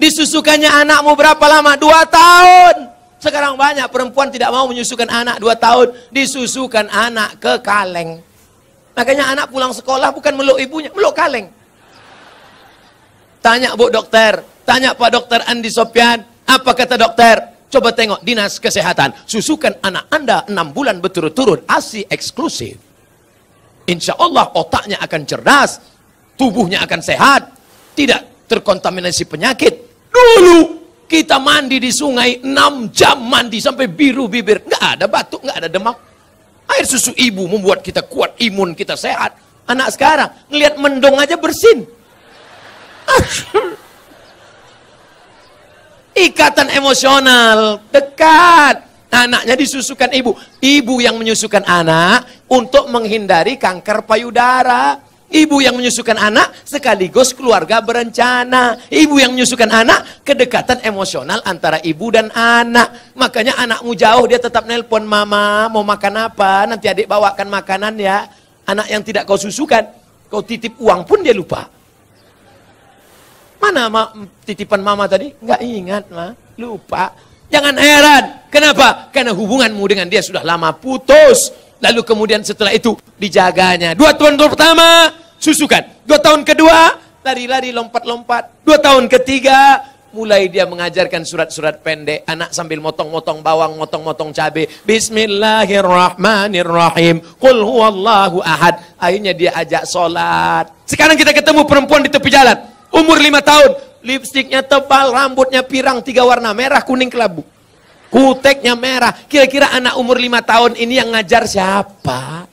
Disusukannya anakmu berapa lama? 2 tahun. Sekarang banyak perempuan tidak mau menyusukan anak 2 tahun. Disusukan anak ke kaleng. Makanya anak pulang sekolah bukan meluk ibunya, meluk kaleng. Tanya Bu Dokter, tanya Pak Dokter Andi Sopyan, apa kata dokter? Coba tengok dinas kesehatan, susukan anak Anda 6 bulan berturut-turut, ASI eksklusif. Insya Allah otaknya akan cerdas, tubuhnya akan sehat, tidak terkontaminasi penyakit. Dulu kita mandi di sungai 6 jam mandi sampai biru bibir, nggak ada batuk, nggak ada demam. Air susu ibu membuat kita kuat, imun kita sehat. Anak sekarang ngelihat mendong aja bersin. Ikatan emosional dekat. Anaknya disusukan ibu. Ibu yang menyusukan anak untuk menghindari kanker payudara. Ibu yang menyusukan anak sekaligus keluarga berencana. Ibu yang menyusukan anak, kedekatan emosional antara ibu dan anak. Makanya anakmu jauh dia tetap nelpon, mama mau makan apa, nanti adik bawakan makanan ya. Anak yang tidak kau susukan, kau titip uang pun dia lupa. Mana titipan mama tadi? Nggak ingat, ma. Lupa. Jangan heran. Kenapa? Karena hubunganmu dengan dia sudah lama putus. Lalu kemudian setelah itu dijaganya. 2 tahun pertama, susukan. 2 tahun kedua, lari-lari, lompat-lompat. 2 tahun ketiga, mulai dia mengajarkan surat-surat pendek. Anak sambil motong-motong bawang, motong-motong cabai. Bismillahirrahmanirrahim. Qul huwallahu ahad. Akhirnya dia ajak sholat. Sekarang kita ketemu perempuan di tepi jalan. Umur 5 tahun, lipstiknya tebal, rambutnya pirang 3 warna, merah, kuning, kelabu. Kuteknya merah. Kira-kira anak umur 5 tahun ini yang ngajar siapa?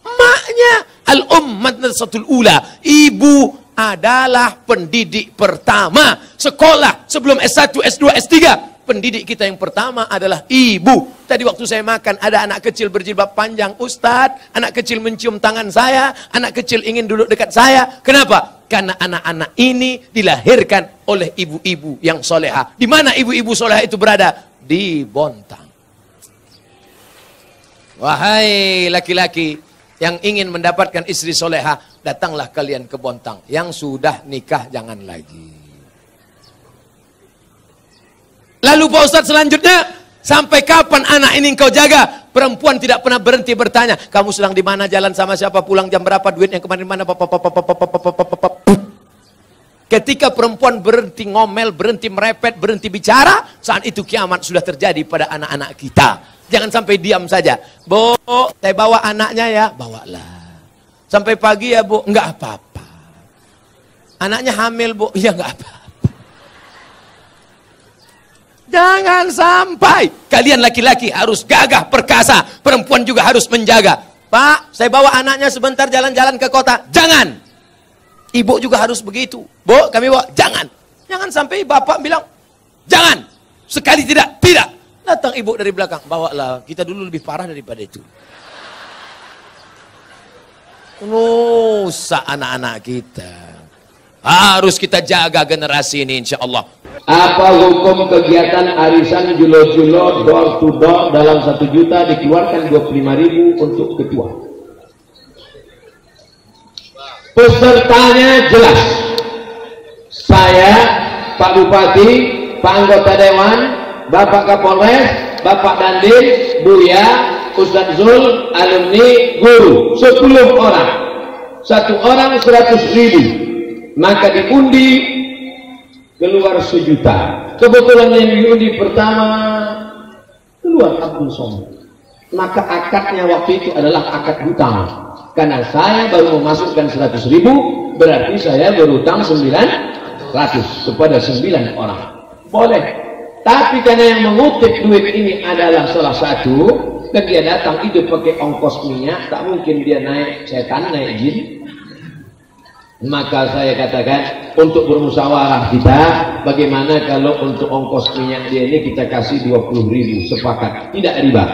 Maknya. Al-Madrasatul Ula. Ibu adalah pendidik pertama. Sekolah sebelum S1, S2, S3. Pendidik kita yang pertama adalah ibu. Tadi waktu saya makan, ada anak kecil berjilbab panjang. Ustadz, anak kecil mencium tangan saya. Anak kecil ingin duduk dekat saya. Kenapa? Karena anak-anak ini dilahirkan oleh ibu-ibu yang solehah. Di mana ibu-ibu solehah itu berada? Di Bontang. Wahai laki-laki yang ingin mendapatkan istri solehah, datanglah kalian ke Bontang. Yang sudah nikah jangan lagi. Lalu Pak Ustadz selanjutnya, sampai kapan anak ini engkau jaga? Perempuan tidak pernah berhenti bertanya, kamu sedang di mana, jalan sama siapa, pulang jam berapa, duitnya kemarin mana, ketika perempuan berhenti ngomel, berhenti merepet, berhenti bicara, saat itu kiamat sudah terjadi pada anak-anak kita. Jangan sampai diam saja. Bu, saya bawa anaknya ya, bawalah. Sampai pagi ya bu, enggak apa-apa. Anaknya hamil bu, ya enggak apa-apa. Jangan sampai kalian laki-laki harus gagah perkasa, perempuan juga harus menjaga. Pak, saya bawa anaknya sebentar jalan-jalan ke kota. Jangan. Ibu juga harus begitu. Bu, kami bawa. Jangan. Jangan sampai bapak bilang, jangan. Sekali tidak, tidak. Datang ibu dari belakang, bawalah. Kita dulu lebih parah daripada itu. Rusak anak-anak kita. Harus kita jaga generasi ini insya Allah. Apa hukum kegiatan arisan julo-julo door to door dalam 1 juta dikeluarkan 25.000 untuk ketua? Pesertanya jelas. Saya, Pak Bupati, Pak Anggota Dewan, Bapak Kapolres, Bapak Dandim, Buya, Ustadz Zul, alumni, guru, 10 orang. 1 orang 100.000. Maka diundi keluar 1 juta. Kebetulan yang diundi pertama keluar Abdul Somad. Maka akadnya waktu itu adalah akad hutang. Karena saya baru memasukkan 100.000, berarti saya berhutang 900 kepada 9 orang. Boleh. Tapi karena yang mengutip duit ini adalah salah satu dan dia datang itu pakai ongkos minyak, tak mungkin dia naik setan, naik jin. Maka saya katakan untuk bermusyawarah kita, bagaimana kalau untuk ongkos minyak dia ini kita kasih 20.000, sepakat, tidak riba.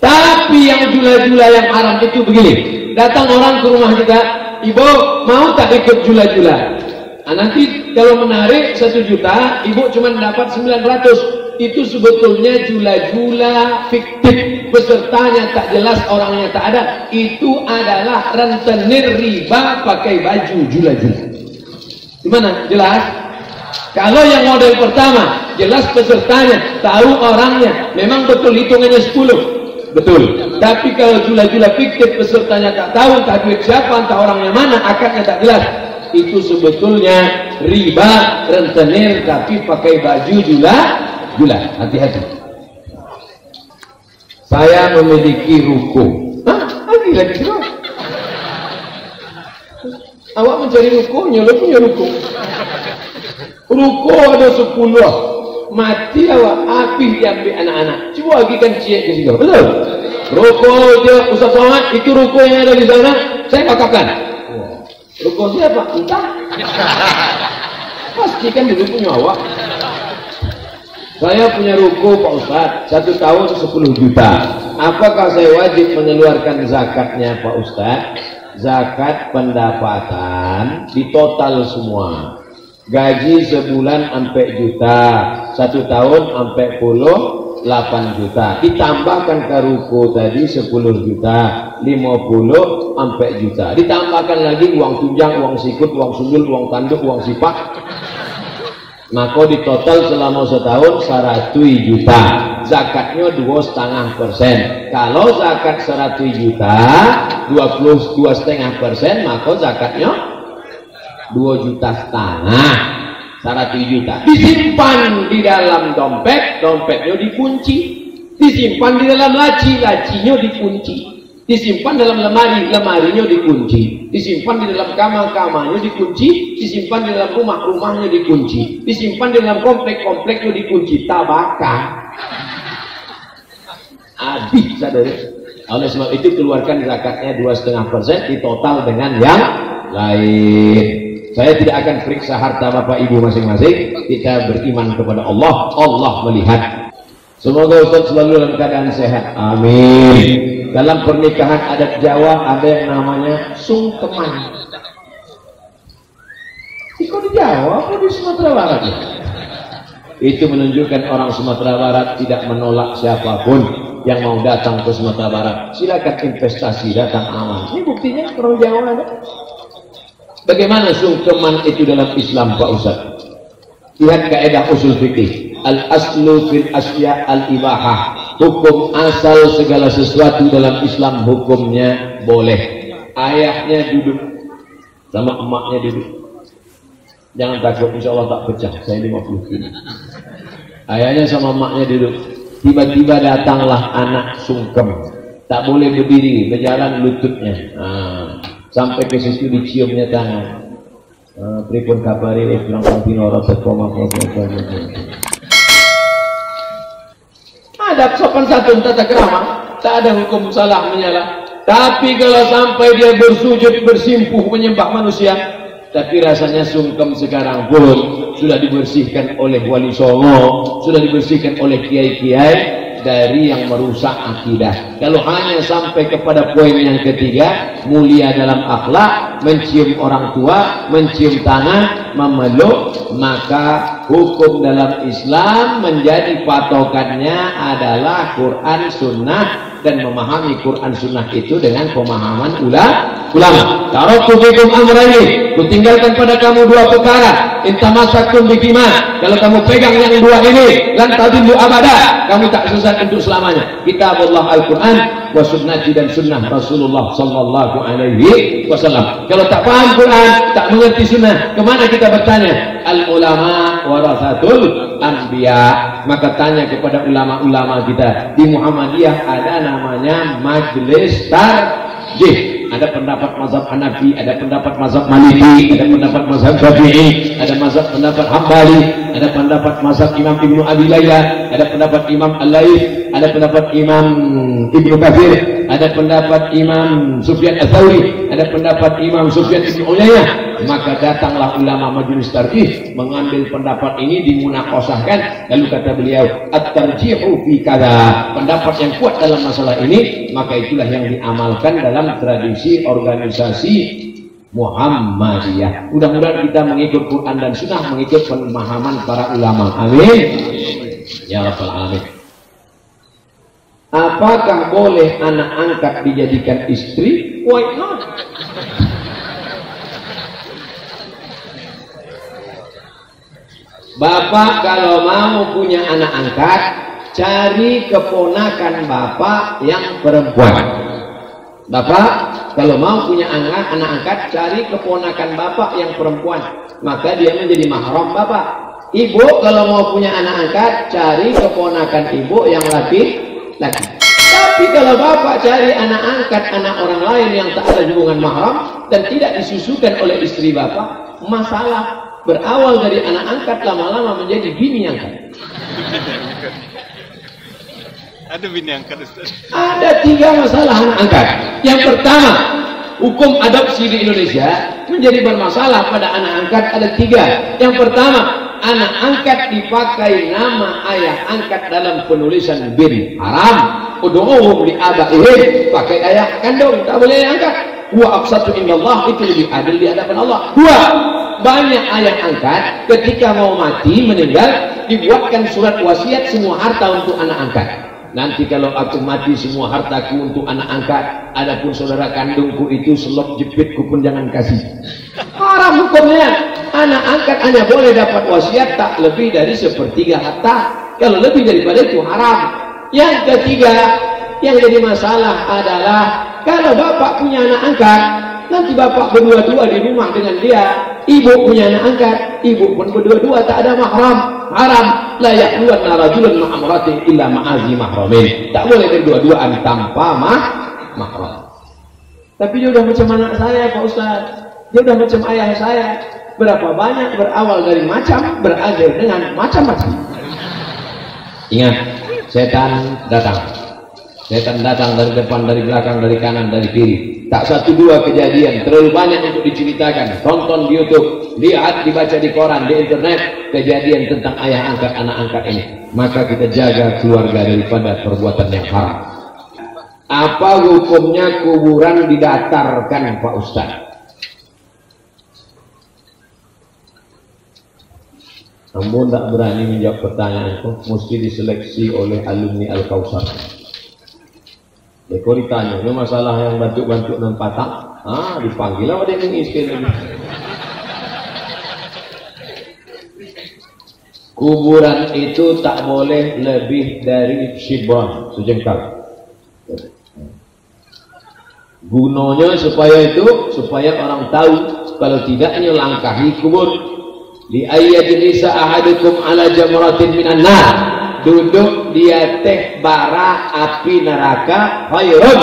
Tapi yang jula-jula yang haram itu begini, datang orang ke rumah kita, ibu mau tak ikut jula-jula? Nah, nanti kalau menarik 1 juta, ibu cuma dapat 900. Itu sebetulnya jula-jula fiktif, pesertanya tak jelas, orangnya tak ada. Itu adalah rentenir riba pakai baju jula-jula. Gimana? Jelas? Kalau yang model pertama, jelas pesertanya, tahu orangnya, memang betul hitungannya 10. Betul. Tapi kalau jula-jula fiktif, pesertanya tak tahu, tak duit siapa, entah orangnya mana, akadnya tak jelas. Itu sebetulnya riba rentenir tapi pakai baju jula-jula. Hati-hati. Saya memiliki ruko. Lagi terus. Awak mencari rukonya, lo punya ruko. Ruko ada 10. Mati awak, api diambil anak-anak. Coba bagikan ciek ke situ. Betul? Ruko dia Ustaz Somad, itu ruko yang ada di sana, saya wakafkan. Ruko siapa? Entah. Pastikan dulu punya awak. Saya punya ruko Pak Ustaz, 1 tahun 10 juta. Apakah saya wajib mengeluarkan zakatnya Pak Ustaz? Zakat pendapatan di total semua. Gaji sebulan sampai juta, 1 tahun sampai 8 juta. Ditambahkan ke ruko tadi 10 juta, 50 sampai juta. Ditambahkan lagi uang tunjang, uang sikut, uang sundul, uang tanduk, uang sipak. Maka di total selama setahun 100 juta. Zakatnya 2,5%. Kalau zakat 100 juta 22,5%, maka zakatnya 2,5 juta. 100 juta disimpan di dalam dompet, dompetnya dikunci. Disimpan di dalam laci, lacinya dikunci. Disimpan dalam lemari, lemarinya dikunci. Disimpan di dalam kamar, kamarnya dikunci. Disimpan di dalam rumah, rumahnya dikunci. Disimpan di dalam komplek, kompleknya dikunci. Tabaka habis, saudara. Oleh sebab itu keluarkan zakatnya 2,5% di total dengan yang lain. Saya tidak akan periksa harta bapak ibu masing-masing. Kita beriman kepada Allah, Allah melihat. Semoga Ustaz selalu dalam keadaan sehat, amin. Dalam pernikahan adat Jawa ada yang namanya sungkeman. Itu di Jawa atau di Sumatera Barat? Itu menunjukkan orang Sumatera Barat tidak menolak siapapun yang mau datang ke Sumatera Barat. Silakan investasi, datang aman. Ini buktinya orang Jawa ada. Bagaimana sungkeman itu dalam Islam Pak Ustaz? Lihat kaidah usul fikih. Al-aslu fil asya al-ibahah. Hukum asal segala sesuatu dalam Islam hukumnya boleh. Ayahnya duduk sama emaknya duduk. Jangan takut, insya Allah tak pecah. Saya 50 kilo. Ayahnya sama emaknya duduk. Tiba-tiba datanglah anak sungkem. Tak boleh berdiri, berjalan lututnya. Sampai ke situ diciumnya tangan. Pripun kabari pulang pinoro sekoma. Ada sopan santun tata kerama, tak ada hukum salah menyalah. Tapi kalau sampai dia bersujud bersimpuh menyembah manusia, tapi rasanya sungkem sekarang pun sudah dibersihkan oleh wali songo, sudah dibersihkan oleh kiai-kiai dari yang merusak akidah. Kalau hanya sampai kepada poin yang ketiga, mulia dalam akhlak, mencium orang tua, mencium tangan, memeluk, maka hukum dalam Islam menjadi patokannya adalah Quran Sunnah, dan memahami Quran Sunnah itu dengan pemahaman ulama. Taraktu fikum amrayni, kutinggalkan pada kamu 2 perkara. Intamassakum bihima, kalau kamu pegang yang 2 ini, lan tadillu abada, kamu tak sesat untuk selamanya. Kitabullah Al-Quran wa sunnati, dan sunnah Rasulullah sallallahu alaihi wasallam. Kalau tak paham Quran, tak mengerti sunnah, kemana kita bertanya? Al ulama warasatul anbiya. Maka tanya kepada ulama-ulama kita. Di Muhammadiyah ada namanya majelis tarjih. ada pendapat mazhab Hanafi, ada pendapat mazhab Maliki, ada pendapat mazhab Syafi'i, ada pendapat Hambali, ada pendapat mazhab Imam Ibnu Abi Layla, ada pendapat Imam Al-Laits, ada pendapat Imam Ibnu Katsir, ada pendapat Imam Sufyan Ats-Tsauri, ada pendapat Imam Sufyan Ibnu Uyainah. Maka datanglah ulama majelis tarjih mengambil pendapat ini dimunaqashahkan, lalu kata beliau at-tarjihu fi kada, pendapat yang kuat dalam masalah ini, maka itulah yang diamalkan dalam tradisi organisasi Muhammadiyah. Mudah-mudahan kita mengikut Quran dan Sunnah, mengikut pemahaman para ulama. Amin ya rabbal alamin. Apakah boleh anak angkat dijadikan istri? Why not? Bapak kalau mau punya anak angkat, cari keponakan bapak yang perempuan. Bapak kalau mau punya anak angkat, cari keponakan bapak yang perempuan, maka dia menjadi mahram bapak. Ibu kalau mau punya anak angkat, cari keponakan ibu yang laki-laki. Tapi kalau bapak cari anak angkat anak orang lain yang tak ada hubungan mahram dan tidak disusukan oleh istri bapak, masalah. Berawal dari anak angkat lama-lama menjadi bini angkat. Ada bini angkat, Ustaz? Ada 3 masalah anak angkat. Yang pertama, hukum adopsi di Indonesia menjadi bermasalah pada anak angkat ada 3. Yang pertama, anak angkat dipakai nama ayah angkat dalam penulisan bin, haram. Ud'uhum li abaihim, pakai ayah kandung, tak boleh angkat. Wa aqsatu indallah, itu lebih adil di hadapan Allah. 2, banyak ayah angkat ketika mau mati meninggal dibuatkan surat wasiat semua harta untuk anak angkat. Nanti kalau aku mati semua hartaku untuk anak angkat, adapun saudara kandungku itu selop jepitku pun jangan kasih. Haram hukumnya. Anak angkat hanya boleh dapat wasiat tak lebih dari 1/3 harta. Kalau lebih daripada itu haram. Yang ketiga yang jadi masalah adalah kalau bapak punya anak angkat, nanti bapak berdua-dua di rumah dengan dia, ibu punya anak angkat, ibu pun berdua-dua, tak ada mahram, haram. La yaqluwanna rajulan ma'amratin illa ma'azi mahramin, tak boleh berdua-duaan tanpa mahram. Tapi dia udah macam anak saya Pak Ustaz, dia udah macam ayah saya. Berapa banyak berawal dari macam, berakhir dengan macam-macam. Ingat, setan datang. Setan datang dari depan, dari belakang, dari kanan, dari kiri. Tak 1-2 kejadian, terlalu banyak untuk diceritakan. Tonton di YouTube, lihat, dibaca di koran, di internet, kejadian tentang ayah angkat, anak angkat ini. Maka kita jaga keluarga daripada perbuatan yang haram. Apa hukumnya kuburan didatarkan Pak Ustaz? Namun tak berani menjawab pertanyaan itu, mesti diseleksi oleh alumni Al-Kausar. Kau ditanya, ini masalah yang bantuk-bantuk dan patah, dipanggil lah dia mengiskin. Kuburan itu tak boleh lebih dari shibran, sejengkal. Gunanya supaya orang tahu, kalau tidaknya langkahi kubur. Di ayat jenisa ahadukum ala jamratin minan nar, duduk dia teh bara api neraka khairun,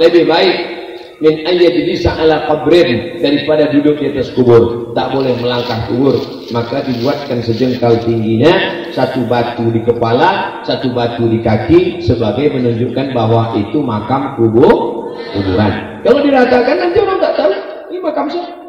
lebih baik min ayat jenisa ala qabrin, daripada duduk di atas kubur. Tak boleh melangkah kubur, maka dibuatkan sejengkal tingginya, 1 batu di kepala, 1 batu di kaki, sebagai menunjukkan bahwa itu makam kuburan. Kalau diratakan nanti orang tak tahu ini makam siapa.